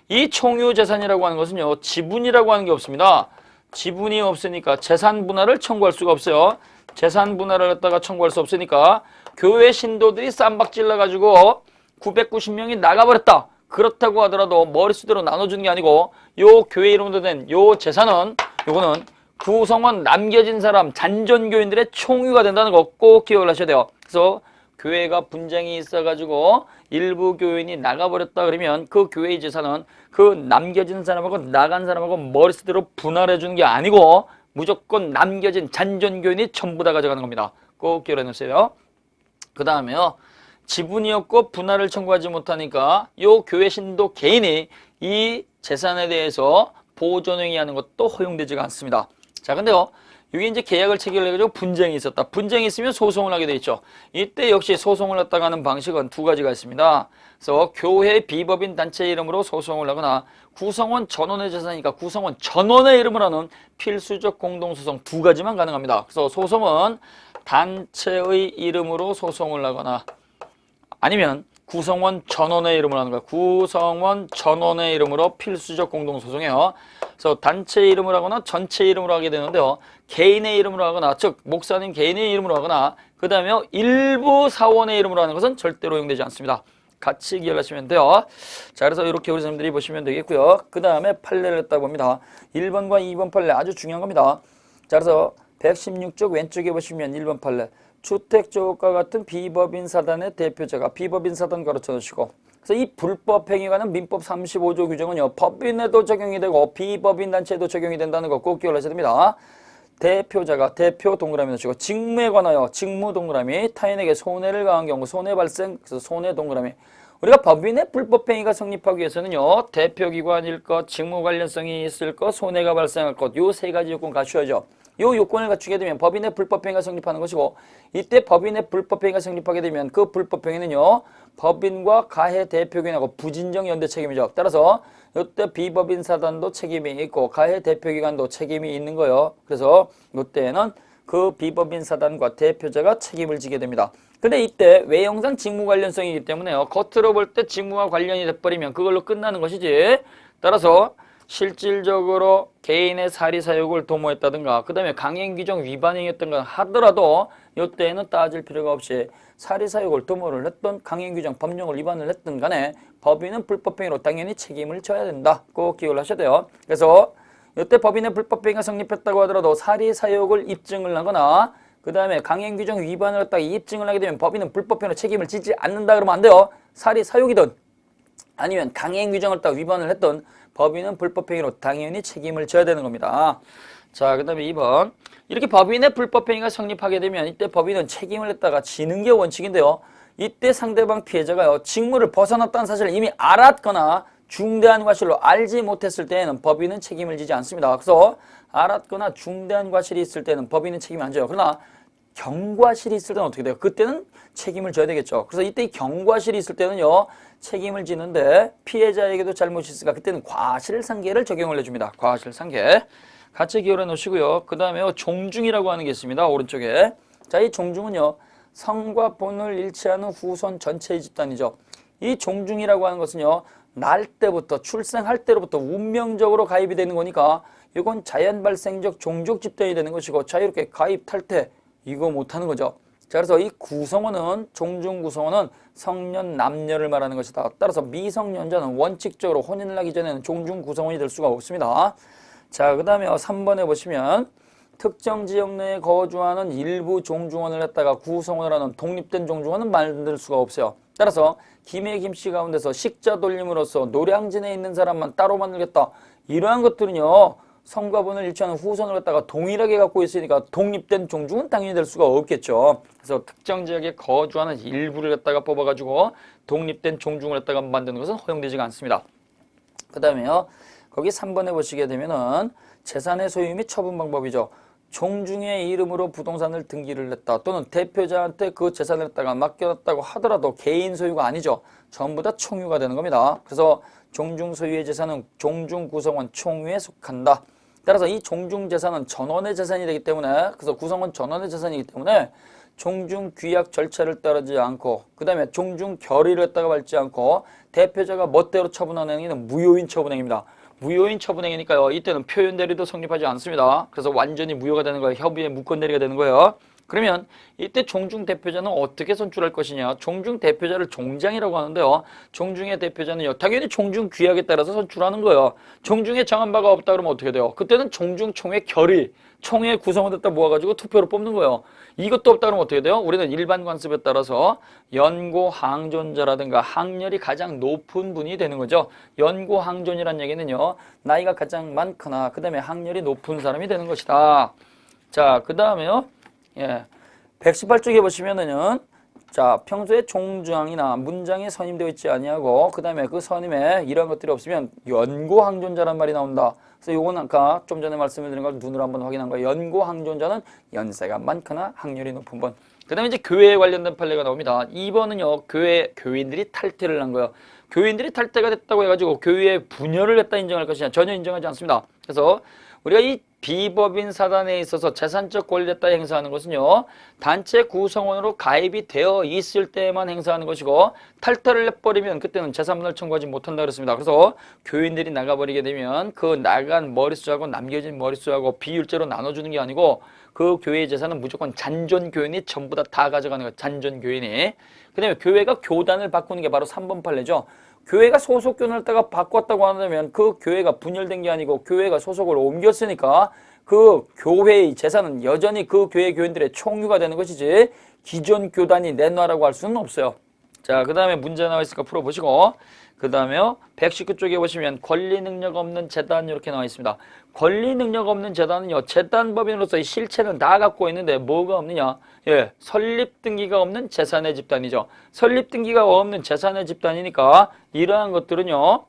이 총유 재산이라고 하는 것은요, 지분이라고 하는 게 없습니다. 지분이 없으니까 재산 분할을 청구할 수가 없어요. 재산 분할을 갖다가 청구할 수 없으니까 교회 신도들이 쌈박질러 가지고 990명이 나가버렸다. 그렇다고 하더라도 머릿수대로 나눠주는 게 아니고 요 교회 이름으로 된 요 재산은 요거는 구성원 남겨진 사람 잔존교인들의 총유가 된다는 거 꼭 기억을 하셔야 돼요. 그래서 교회가 분쟁이 있어가지고 일부 교인이 나가버렸다 그러면 그 교회의 재산은 그 남겨진 사람하고 나간 사람하고 머릿수대로 분할해 주는 게 아니고 무조건 남겨진 잔존교인이 전부 다 가져가는 겁니다. 꼭 기억해 놓으세요. 그 다음에요. 지분이 없고 분할을 청구하지 못하니까 요 교회 신도 개인이 이 재산에 대해서 보존행위하는 것도 허용되지가 않습니다. 자, 근데요. 이게 이제 계약을 체결해가지고 분쟁이 있었다. 분쟁이 있으면 소송을 하게 돼 있죠. 이때 역시 소송을 했다가 하는 방식은 두 가지가 있습니다. 그래서 교회 비법인 단체 이름으로 소송을 하거나 구성원 전원의 재산이니까 구성원 전원의 이름으로 하는 필수적 공동소송 두 가지만 가능합니다. 그래서 소송은 단체의 이름으로 소송을 하거나 아니면 구성원 전원의 이름으로 하는 거야. 구성원 전원의 이름으로 필수적 공동소송이에요. 그래서 단체 이름으로 하거나 전체 이름으로 하게 되는데요. 개인의 이름으로 하거나 즉 목사님 개인의 이름으로 하거나 그 다음에 일부 사원의 이름으로 하는 것은 절대로 허용되지 않습니다. 같이 기억하시면 돼요. 자, 그래서 이렇게 우리 선생님들이 보시면 되겠고요. 그 다음에 판례를 했다고 봅니다. 1번과 2번 판례 아주 중요한 겁니다. 자, 그래서 116쪽 왼쪽에 보시면 1번 판례. 주택조업과 같은 비법인 사단의 대표자가 비법인 사단 가르쳐 놓으시고 그래서 이 불법 행위가는 민법 35조 규정은요. 법인에도 적용이 되고 비법인 단체에도 적용이 된다는 거 꼭 기억을 하셔야 됩니다. 대표자가 대표 동그라미 넣으시고 직무에 관하여 직무 동그라미 타인에게 손해를 가한 경우 손해 발생 그래서 손해 동그라미 우리가 법인의 불법 행위가 성립하기 위해서는요. 대표기관일 것, 직무 관련성이 있을 것, 손해가 발생할 것 요 세 가지 요건 갖추어야죠. 요 요건을 갖추게 되면 법인의 불법행위가 성립하는 것이고 이때 법인의 불법행위가 성립하게 되면 그 불법행위는요. 법인과 가해 대표기관하고 부진정 연대 책임이죠. 따라서 이때 비법인 사단도 책임이 있고 가해 대표기관도 책임이 있는 거예요. 그래서 이때는 그 비법인 사단과 대표자가 책임을 지게 됩니다. 근데 이때 외형상 직무 관련성이기 때문에요. 겉으로 볼 때 직무와 관련이 돼버리면 그걸로 끝나는 것이지. 따라서 실질적으로 개인의 사리사욕을 도모했다든가 그 다음에 강행규정 위반행위였던가 하더라도 이때에는 따질 필요가 없이 사리사욕을 도모를 했던 강행규정 법령을 위반을 했던 간에 법인은 불법행위로 당연히 책임을 져야 된다. 꼭 기억을 하셔야 돼요. 그래서 이때 법인의 불법행위가 성립했다고 하더라도 사리사욕을 입증을 하거나 그 다음에 강행규정 위반을 했다가 입증을 하게 되면 법인은 불법행위로 책임을 지지 않는다 그러면 안 돼요. 사리사욕이든 아니면 강행규정을 딱 위반을 했던 법인은 불법행위로 당연히 책임을 져야 되는 겁니다. 자, 그 다음에 2번. 이렇게 법인의 불법행위가 성립하게 되면 이때 법인은 책임을 했다가 지는 게 원칙인데요. 이때 상대방 피해자가요. 직무를 벗어났다는 사실을 이미 알았거나 중대한 과실로 알지 못했을 때에는 법인은 책임을 지지 않습니다. 그래서 알았거나 중대한 과실이 있을 때는 법인은 책임이 안 져요. 그러나 경과실이 있을 때는 어떻게 돼요? 그때는 책임을 져야 되겠죠. 그래서 이때 경과실이 있을 때는요. 책임을 지는데 피해자에게도 잘못이 있으니까 그때는 과실상계를 적용을 해줍니다. 과실상계. 같이 기억해 놓으시고요. 그 다음에 종중이라고 하는 게 있습니다. 오른쪽에. 자, 이 종중은요. 성과 본을 일치하는 후손 전체의 집단이죠. 이 종중이라고 하는 것은요. 날 때부터 출생할 때로부터 운명적으로 가입이 되는 거니까 이건 자연 발생적 종족 집단이 되는 것이고 자유롭게 가입 탈퇴 이거 못하는 거죠. 자, 그래서 이 구성원은 종중 구성원은 성년 남녀를 말하는 것이다. 따라서 미성년자는 원칙적으로 혼인을 하기 전에는 종중 구성원이 될 수가 없습니다. 자, 그 다음에 3번에 보시면 특정 지역 내에 거주하는 일부 종중원을 했다가 구성원을 하는 독립된 종중원은 만들 수가 없어요. 따라서 김해 김씨 가운데서 식자 돌림으로써 노량진에 있는 사람만 따로 만들겠다. 이러한 것들은요. 성과본을 일치하는 후손을 갖다가 동일하게 갖고 있으니까 독립된 종중은 당연히 될 수가 없겠죠. 그래서 특정 지역에 거주하는 일부를 갖다가 뽑아가지고 독립된 종중을 갖다가 만드는 것은 허용되지가 않습니다. 그 다음에요. 거기 3번에 보시게 되면은 재산의 소유 및 처분 방법이죠. 종중의 이름으로 부동산을 등기를 했다 또는 대표자한테 그 재산을 갖다가 맡겨놨다고 하더라도 개인 소유가 아니죠. 전부 다 총유가 되는 겁니다. 그래서 종중 소유의 재산은 종중 구성원 총유에 속한다. 따라서 이 종중 재산은 전원의 재산이 되기 때문에, 그래서 구성원 전원의 재산이기 때문에 종중 규약 절차를 따르지 않고, 그 다음에 종중 결의를 했다가 밟지 않고, 대표자가 멋대로 처분하는 행위는 무효인 처분행위입니다. 무효인 처분행위니까요, 이때는 표현 대리도 성립하지 않습니다. 그래서 완전히 무효가 되는 거예요. 협의의 무권 대리가 되는 거예요. 그러면 이때 종중 대표자는 어떻게 선출할 것이냐? 종중 대표자를 종장이라고 하는데요. 종중의 대표자는요, 당연히 종중 규약에 따라서 선출하는 거예요. 종중에 정한 바가 없다 그러면 어떻게 돼요? 그때는 종중 총회 결의, 총회 구성원 됐다 모아가지고 투표로 뽑는 거예요. 이것도 없다 그러면 어떻게 돼요? 우리는 일반 관습에 따라서 연고 항존자라든가 학렬이 가장 높은 분이 되는 거죠. 연고 항존이란 얘기는요, 나이가 가장 많거나 그 다음에 학렬이 높은 사람이 되는 것이다. 자, 그 다음에요. 118쪽에 보시면은요, 자, 평소에 종장이나 문장이 선임되어 있지 아니하고, 그 다음에 그 선임에 이런 것들이 없으면 연고항존자란 말이 나온다. 그래서 요건 아까 좀 전에 말씀을 드린 걸 눈으로 한번 확인한 거예요. 연고항존자는 연세가 많거나 학렬이 높은 분. 그 다음에 이제 교회에 관련된 판례가 나옵니다. 2번은요, 교인들이 탈퇴를 한 거예요. 교인들이 탈퇴가 됐다고 해가지고 교회에 분열을 했다 인정할 것이냐? 전혀 인정하지 않습니다. 그래서 우리가 이 비법인 사단에 있어서 재산적 권리를 했다 행사하는 것은요, 단체 구성원으로 가입이 되어 있을 때만 행사하는 것이고, 탈퇴를 해버리면 그때는 재산분할 청구하지 못한다 그랬습니다. 그래서 교인들이 나가버리게 되면 그 나간 머릿수하고 남겨진 머릿수하고 비율제로 나눠주는 게 아니고, 그 교회의 재산은 무조건 잔존 교인이 전부 다 가져가는 거예요. 잔존 교인이. 그 다음에 교회가 교단을 바꾸는 게 바로 3번 판례죠. 교회가 소속 교단을 따가 바꿨다고 한다면 그 교회가 분열된 게 아니고 교회가 소속을 옮겼으니까 그 교회의 재산은 여전히 그 교회 교인들의 총유가 되는 것이지 기존 교단이 내놔라고 할 수는 없어요. 자, 그 다음에 문제 나와 있으니까 풀어보시고, 그 다음에 119쪽에 보시면 권리 능력 없는 재단 이렇게 나와 있습니다. 권리 능력 없는 재단은요, 재단법인으로서의 실체는 다 갖고 있는데 뭐가 없느냐? 설립 등기가 없는 재산의 집단이죠. 설립 등기가 없는 재산의 집단이니까 이러한 것들은요,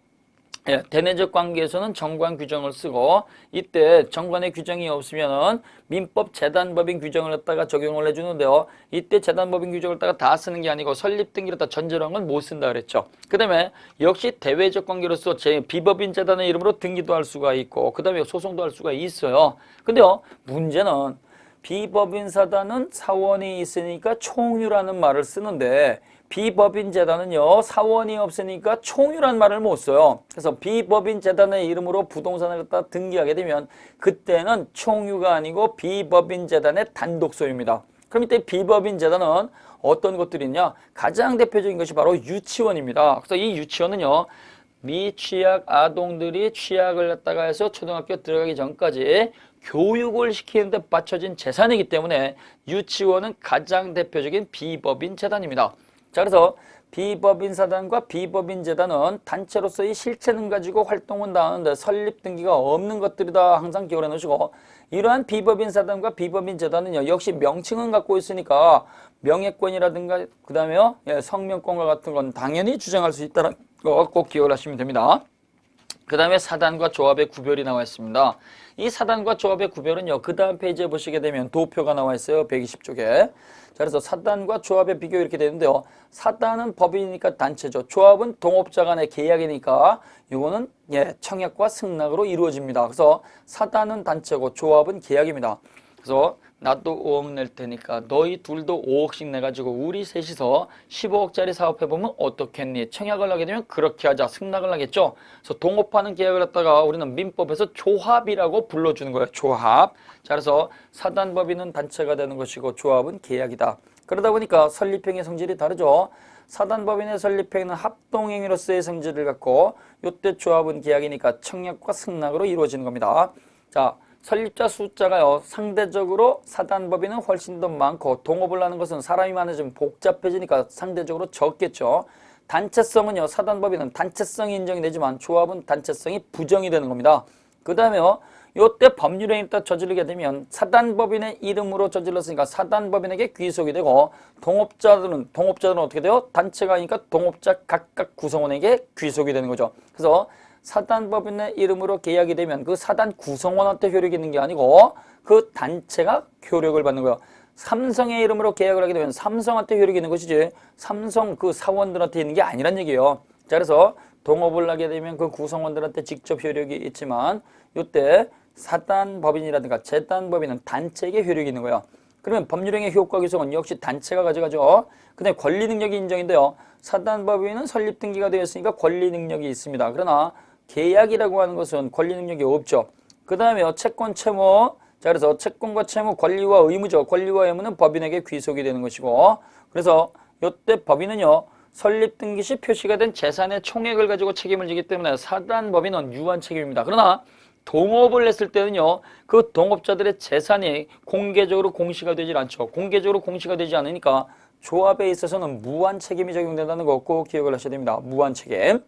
대내적 관계에서는 정관 규정을 쓰고, 이때 정관의 규정이 없으면은 민법 재단법인 규정을 갖다가 적용을 해주는데요. 이때 재단법인 규정을 갖다가 다 쓰는 게 아니고 설립 등기를 갖다 전제로 한 건 못 쓴다 그랬죠. 그 다음에 역시 대외적 관계로서 비법인 재단의 이름으로 등기도 할 수가 있고, 그 다음에 소송도 할 수가 있어요. 근데요, 문제는 비법인 사단은 사원이 있으니까 총유라는 말을 쓰는데, 비법인 재단은요, 사원이 없으니까 총유란 말을 못 써요. 그래서 비법인 재단의 이름으로 부동산을 갖다 등기하게 되면 그때는 총유가 아니고 비법인 재단의 단독 소유입니다. 그럼 이때 비법인 재단은 어떤 것들이 있냐? 가장 대표적인 것이 바로 유치원입니다. 그래서 이 유치원은요, 미취학 아동들이 취학을 갖다가 해서 초등학교 들어가기 전까지 교육을 시키는 데 바쳐진 재산이기 때문에 유치원은 가장 대표적인 비법인 재단입니다. 자, 그래서 비법인 사단과 비법인 재단은 단체로서의 실체는 가지고 활동은 다 하는데 설립 등기가 없는 것들이다 항상 기억해 놓으시고, 이러한 비법인 사단과 비법인 재단은요, 역시 명칭은 갖고 있으니까 명예권이라든가 그 다음에요, 성명권과 같은 건 당연히 주장할 수 있다는 거 꼭 기억을 하시면 됩니다. 그 다음에 사단과 조합의 구별이 나와 있습니다. 이 사단과 조합의 구별은요, 그 다음 페이지에 보시게 되면 도표가 나와 있어요. 120쪽에. 자, 그래서 사단과 조합의 비교 이렇게 되는데요. 사단은 법인이니까 단체죠. 조합은 동업자 간의 계약이니까 이거는 청약과 승낙으로 이루어집니다. 그래서 사단은 단체고 조합은 계약입니다. 그래서 나도 5억 낼 테니까 너희 둘도 5억씩 내가지고 우리 셋이서 15억짜리 사업해보면 어떻겠니? 청약을 하게 되면 그렇게 하자. 승낙을 하겠죠. 그래서 동업하는 계약을 갖다가 우리는 민법에서 조합이라고 불러주는 거예요. 조합. 자, 그래서 사단법인은 단체가 되는 것이고 조합은 계약이다. 그러다 보니까 설립행위 성질이 다르죠. 사단법인의 설립행위는 합동행위로서의 성질을 갖고, 이때 조합은 계약이니까 청약과 승낙으로 이루어지는 겁니다. 자, 설립자 숫자가요, 상대적으로 사단법인은 훨씬 더 많고, 동업을 하는 것은 사람이 많아지면 복잡해지니까 상대적으로 적겠죠. 단체성은요, 사단법인은 단체성이 인정이 되지만 조합은 단체성이 부정이 되는 겁니다. 그 다음에요, 이때 법률행위를 딱 저지르게 되면 사단법인의 이름으로 저질렀으니까 사단법인에게 귀속이 되고, 동업자들은 어떻게 돼요? 단체가 아니니까 동업자 각각 구성원에게 귀속이 되는 거죠. 그래서 사단법인의 이름으로 계약이 되면 그 사단 구성원한테 효력이 있는 게 아니고 그 단체가 효력을 받는 거예요. 삼성의 이름으로 계약을 하게 되면 삼성한테 효력이 있는 것이지 삼성 그 사원들한테 있는 게 아니란 얘기예요. 자, 그래서 동업을 하게 되면 그 구성원들한테 직접 효력이 있지만 이때 사단법인이라든가 재단법인은 단체에게 효력이 있는 거예요. 그러면 법률행위 효과 규정은 역시 단체가 가져가죠. 근데 권리 능력이 인정인데요. 사단법인은 설립 등기가 되어 있으니까 권리 능력이 있습니다. 그러나 계약이라고 하는 것은 권리 능력이 없죠. 그 다음에 채권 채무. 자, 그래서 채권과 채무 권리와 의무죠. 권리와 의무는 법인에게 귀속이 되는 것이고, 그래서 이때 법인은요 설립 등기 시 표시가 된 재산의 총액을 가지고 책임을 지기 때문에 사단법인은 유한 책임입니다. 그러나 동업을 했을 때는요 그 동업자들의 재산이 공개적으로 공시가 되질 않죠. 공개적으로 공시가 되지 않으니까 조합에 있어서는 무한 책임이 적용된다는 거 꼭 기억을 하셔야 됩니다. 무한 책임.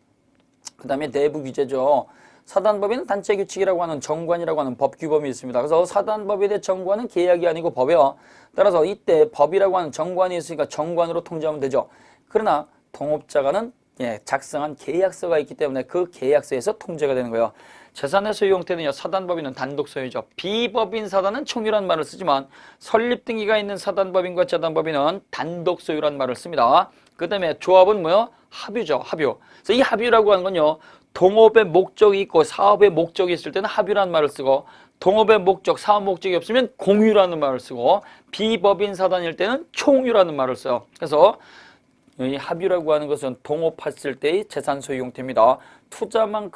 그 다음에 내부 규제죠. 사단법인은 단체 규칙이라고 하는 정관이라고 하는 법 규범이 있습니다. 그래서 사단법인의 정관은 계약이 아니고 법이요. 따라서 이때 법이라고 하는 정관이 있으니까 정관으로 통지하면 되죠. 그러나 동업자가는 작성한 계약서가 있기 때문에 그 계약서에서 통제가 되는 거예요. 재산의 소유 형태는요. 사단법인은 단독 소유죠. 비법인 사단은 총유란 말을 쓰지만 설립 등기가 있는 사단법인과 재단법인은 단독 소유란 말을 씁니다. 그 다음에 조합은 뭐요? 합유죠. 합유. 그래서 이 합유라고 하는 건요. 동업의 목적이 있고 사업의 목적이 있을 때는 합유라는 말을 쓰고 동업의 목적, 사업 목적이 없으면 공유라는 말을 쓰고 비법인 사단일 때는 총유라는 말을 써요. 그래서 이 합유라고 하는 것은 동업했을 때의 재산 소유 형태입니다. 투자한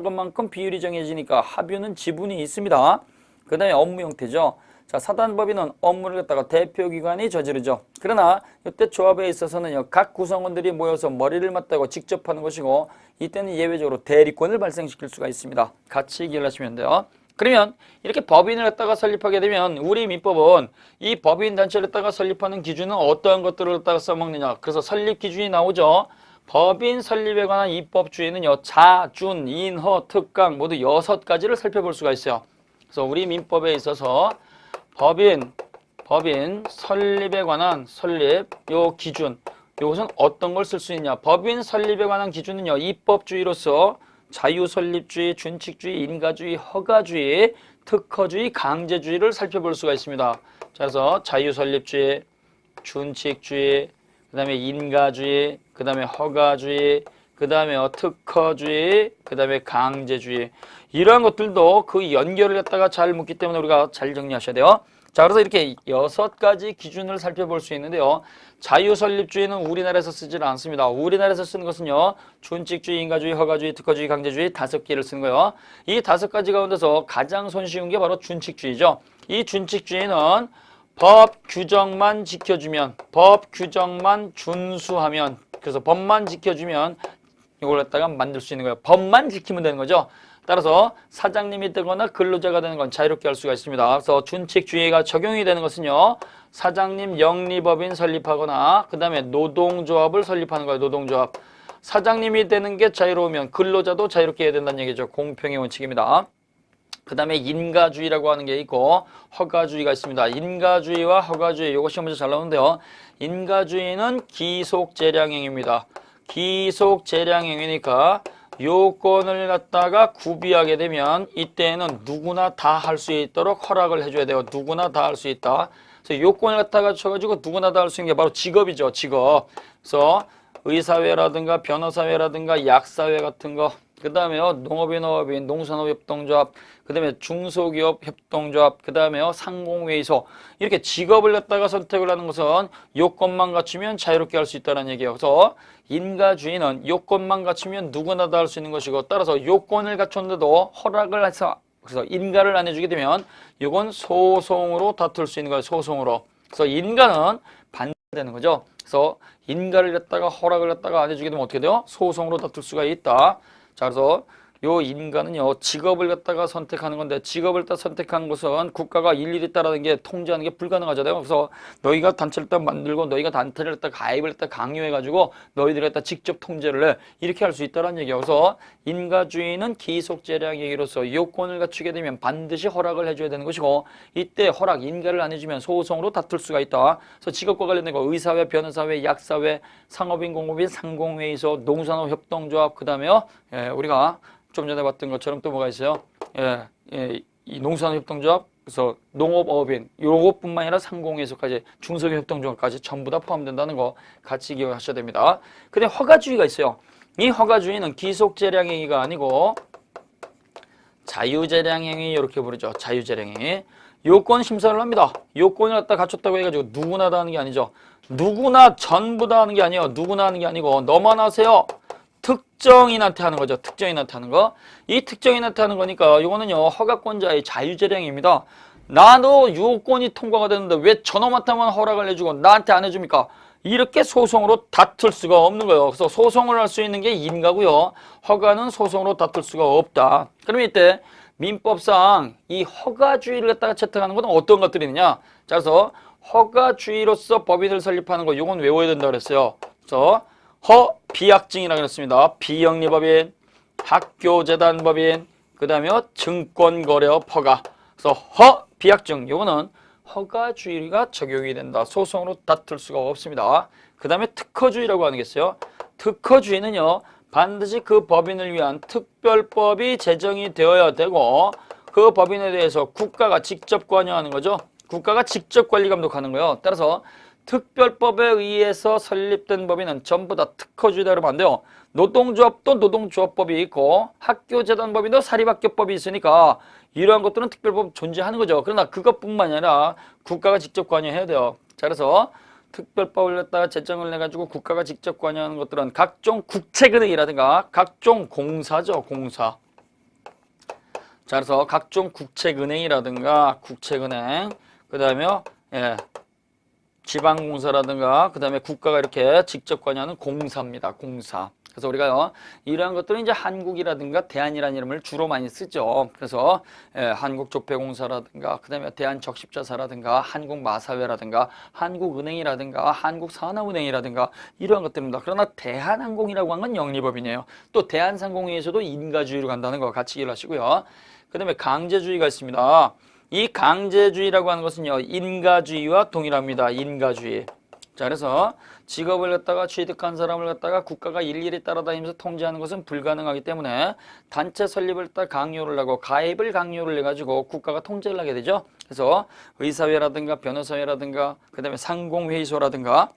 것만큼 비율이 정해지니까 합유는 지분이 있습니다. 그 다음에 업무 형태죠. 자, 사단법인은 업무를 갖다가 대표기관이 저지르죠. 그러나 이때 조합에 있어서는요, 각 구성원들이 모여서 머리를 맞대고 직접 하는 것이고 이때는 예외적으로 대리권을 발생시킬 수가 있습니다. 같이 기억하시면 돼요. 그러면 이렇게 법인을 갖다가 설립하게 되면 우리 민법은 이 법인 단체를 갖다가 설립하는 기준은 어떠한 것들을 갖다가 써먹느냐. 그래서 설립 기준이 나오죠. 법인 설립에 관한 입법주의는요. 자, 준, 인, 허, 특강 모두 6가지를 살펴볼 수가 있어요. 그래서 우리 민법에 있어서 법인 설립에 관한 요 기준, 요것은 어떤 걸 쓸 수 있냐. 법인 설립에 관한 기준은요. 입법주의로서 자유설립주의, 준칙주의, 인가주의, 허가주의, 특허주의, 강제주의를 살펴볼 수가 있습니다. 자, 그래서 자유설립주의, 준칙주의, 그 다음에 인가주의, 그 다음에 허가주의, 그 다음에 특허주의, 그 다음에 강제주의. 이러한 것들도 그 연결을 갖다가 잘 묻기 때문에 우리가 잘 정리하셔야 돼요. 자, 그래서 이렇게 6가지 기준을 살펴볼 수 있는데요. 자유설립주의는 우리나라에서 쓰지는 않습니다. 우리나라에서 쓰는 것은요. 준칙주의, 인가주의, 허가주의, 특허주의, 강제주의 5개를 쓰는 거예요. 이 5가지 가운데서 가장 손쉬운 게 바로 준칙주의죠. 이 준칙주의는 법 규정만 지켜주면, 법 규정만 준수하면, 그래서 법만 지켜주면 이걸 갖다가 만들 수 있는 거예요. 법만 지키면 되는 거죠. 따라서 사장님이 되거나 근로자가 되는 건 자유롭게 할 수가 있습니다. 그래서 준칙주의가 적용이 되는 것은요. 사장님 영리법인 설립하거나 그 다음에 노동조합을 설립하는 거예요. 노동조합. 사장님이 되는 게 자유로우면 근로자도 자유롭게 해야 된다는 얘기죠. 공평의 원칙입니다. 그 다음에 인가주의라고 하는 게 있고 허가주의가 있습니다. 인가주의와 허가주의 이것이 먼저 잘 나오는데요. 인가주의는 기속재량행위입니다. 기속재량행위니까 요건을 갖다가 구비하게 되면 이때는 누구나 다 할 수 있도록 허락을 해줘야 돼요. 누구나 다 할 수 있다. 그래서 요건을 갖다가 쳐가지고 누구나 다 할 수 있는 게 바로 직업이죠. 직업. 그래서 의사회라든가 변호사회라든가 약사회 같은 거, 그 다음에 농업인, 농업인, 농산업협동조합, 그 다음에 중소기업 협동조합, 그 다음에 상공회의소, 이렇게 직업을 갖다가 선택을 하는 것은 요건만 갖추면 자유롭게 할 수 있다는 얘기예요. 그래서 인가주의는 요건만 갖추면 누구나 다 할 수 있는 것이고, 따라서 요건을 갖췄는데도 허락을 해서 그래서 인가를 안 해주게 되면 이건 소송으로 다툴 수 있는 거예요. 소송으로. 그래서 인가는 반대되는 거죠. 그래서 인가를 갖다가 허락을 갖다가 안 해주게 되면 어떻게 돼요? 소송으로 다툴 수가 있다. 자, 그래서 요 인가는요, 직업을 갖다가 선택하는 건데, 직업을 딱 선택한 것은 국가가 일일이 따르는 게 통제하는 게 불가능하잖아요. 그래서 너희가 단체를 딱 만들고, 너희가 단체를 딱 가입을 딱 강요해가지고, 너희들이 갖다 직접 통제를 해. 이렇게 할 수 있다는 얘기예요. 그래서 인가주의는 기속재량행위로서 요건을 갖추게 되면 반드시 허락을 해줘야 되는 것이고, 이때 허락, 인가를 안 해주면 소송으로 다툴 수가 있다. 그래서 직업과 관련된 거, 의사회, 변호사회, 약사회, 상업인, 공업인, 상공회의소, 농산업협동조합, 그 다음에요, 우리가 좀 전에 봤던 것처럼 또 뭐가 있어요? 이 농산협동조합, 그래서 농업업인 요것뿐만 아니라 상공회사까지 중소협동조합까지 전부 다 포함된다는 거 같이 기억하셔야 됩니다. 근데 허가주의가 있어요. 이 허가주의는 기속재량행위가 아니고 자유재량행위 이렇게 부르죠. 자유재량행위. 요건 심사를 합니다. 요건을 갖다 갖췄다고 해가지고 누구나 다 하는 게 아니죠. 누구나 전부 다 하는 게 아니에요. 누구나 하는 게 아니고 너만 하세요. 특정인한테 하는 거죠. 특정인한테 하는 거. 이 특정인한테 하는 거니까 이거는요. 허가권자의 자유재량입니다. 나도 요건이 통과가 되는데 왜 저놈한테만 허락을 해주고 나한테 안 해줍니까? 이렇게 소송으로 다툴 수가 없는 거예요. 그래서 소송을 할 수 있는 게 인가고요. 허가는 소송으로 다툴 수가 없다. 그러면 이때 민법상 이 허가주의를 갖다가 채택하는 것은 어떤 것들이 있느냐? 자, 그래서 허가주의로서 법인을 설립하는 거 요건 외워야 된다 그랬어요. 그래서 비약증이라고 그랬습니다. 비영리법인, 학교재단법인, 그 다음에 증권거래업 허가. 그래서 비약증 요거는 허가주의가 적용이 된다. 소송으로 다툴 수가 없습니다. 그 다음에 특허주의라고 하는 게 있어요. 특허주의는요. 반드시 그 법인을 위한 특별법이 제정이 되어야 되고 그 법인에 대해서 국가가 직접 관여하는 거죠. 국가가 직접 관리 감독하는 거예요. 따라서 특별법에 의해서 설립된 법인은 전부 다 특허주의다 그러면 안 돼요. 노동조합도 노동조합법이 있고 학교재단법인도 사립학교법이 있으니까 이러한 것들은 특별법 존재하는 거죠. 그러나 그것뿐만 아니라 국가가 직접 관여해야 돼요. 자, 그래서 특별법을 갖다가 제정을 해가지고 국가가 직접 관여하는 것들은 각종 국책은행이라든가 각종 공사죠. 공사. 자, 그래서 각종 국책은행이라든가 국책은행, 그 다음에 지방공사라든가 그 다음에 국가가 이렇게 직접 관여하는 공사입니다. 공사. 그래서 우리가요 이러한 것들은 이제 한국이라든가 대한이라는 이름을 주로 많이 쓰죠. 그래서 한국조폐공사라든가 그 다음에 대한적십자사라든가 한국마사회라든가 한국은행이라든가 한국산업은행이라든가 이러한 것들입니다. 그러나 대한항공이라고 하는 건 영리법이네요. 또 대한상공회에서도 인가주의로 간다는 거 같이 기억하시고요. 그 다음에 강제주의가 있습니다. 이 강제주의라고 하는 것은요 인가주의와 동일합니다. 인가주의. 자, 그래서 직업을 갖다가 취득한 사람을 갖다가 국가가 일일이 따라다니면서 통제하는 것은 불가능하기 때문에 단체 설립을 따라 강요를 하고 가입을 강요를 해가지고 국가가 통제를 하게 되죠. 그래서 의사회라든가 변호사회라든가 그 다음에 상공회의소라든가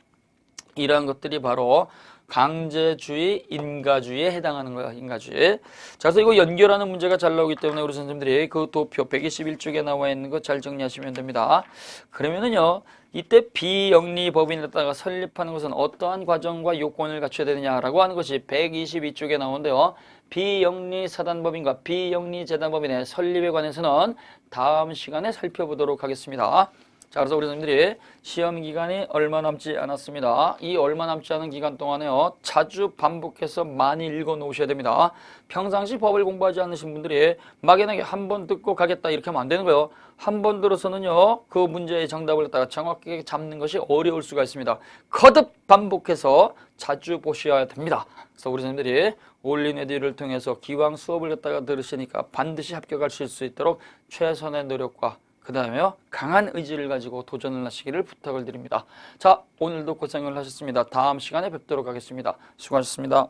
이러한 것들이 바로 강제주의, 인가주의에 해당하는 거예요. 인가주의. 자, 그래서 이거 연결하는 문제가 잘 나오기 때문에 우리 선생님들이 그 도표 121쪽에 나와 있는 거 잘 정리하시면 됩니다. 그러면은요, 이때 비영리법인을 갖다가 설립하는 것은 어떠한 과정과 요건을 갖춰야 되느냐라고 하는 것이 122쪽에 나오는데요. 비영리사단법인과 비영리재단법인의 설립에 관해서는 다음 시간에 살펴보도록 하겠습니다. 자, 그래서 우리 선생님들이 시험 기간이 얼마 남지 않았습니다. 이 얼마 남지 않은 기간 동안에요. 자주 반복해서 많이 읽어 놓으셔야 됩니다. 평상시 법을 공부하지 않으신 분들이 막연하게 한 번 듣고 가겠다 이렇게 하면 안 되는 거예요. 한 번 들어서는요. 그 문제의 정답을 갖다가 정확하게 잡는 것이 어려울 수가 있습니다. 거듭 반복해서 자주 보셔야 됩니다. 그래서 우리 선생님들이 온라인 에듀를 통해서 기왕 수업을 갖다가 들으시니까 반드시 합격하실 수 있도록 최선의 노력과 그 다음에요 강한 의지를 가지고 도전을 하시기를 부탁을 드립니다. 자, 오늘도 고생을 하셨습니다. 다음 시간에 뵙도록 하겠습니다. 수고하셨습니다.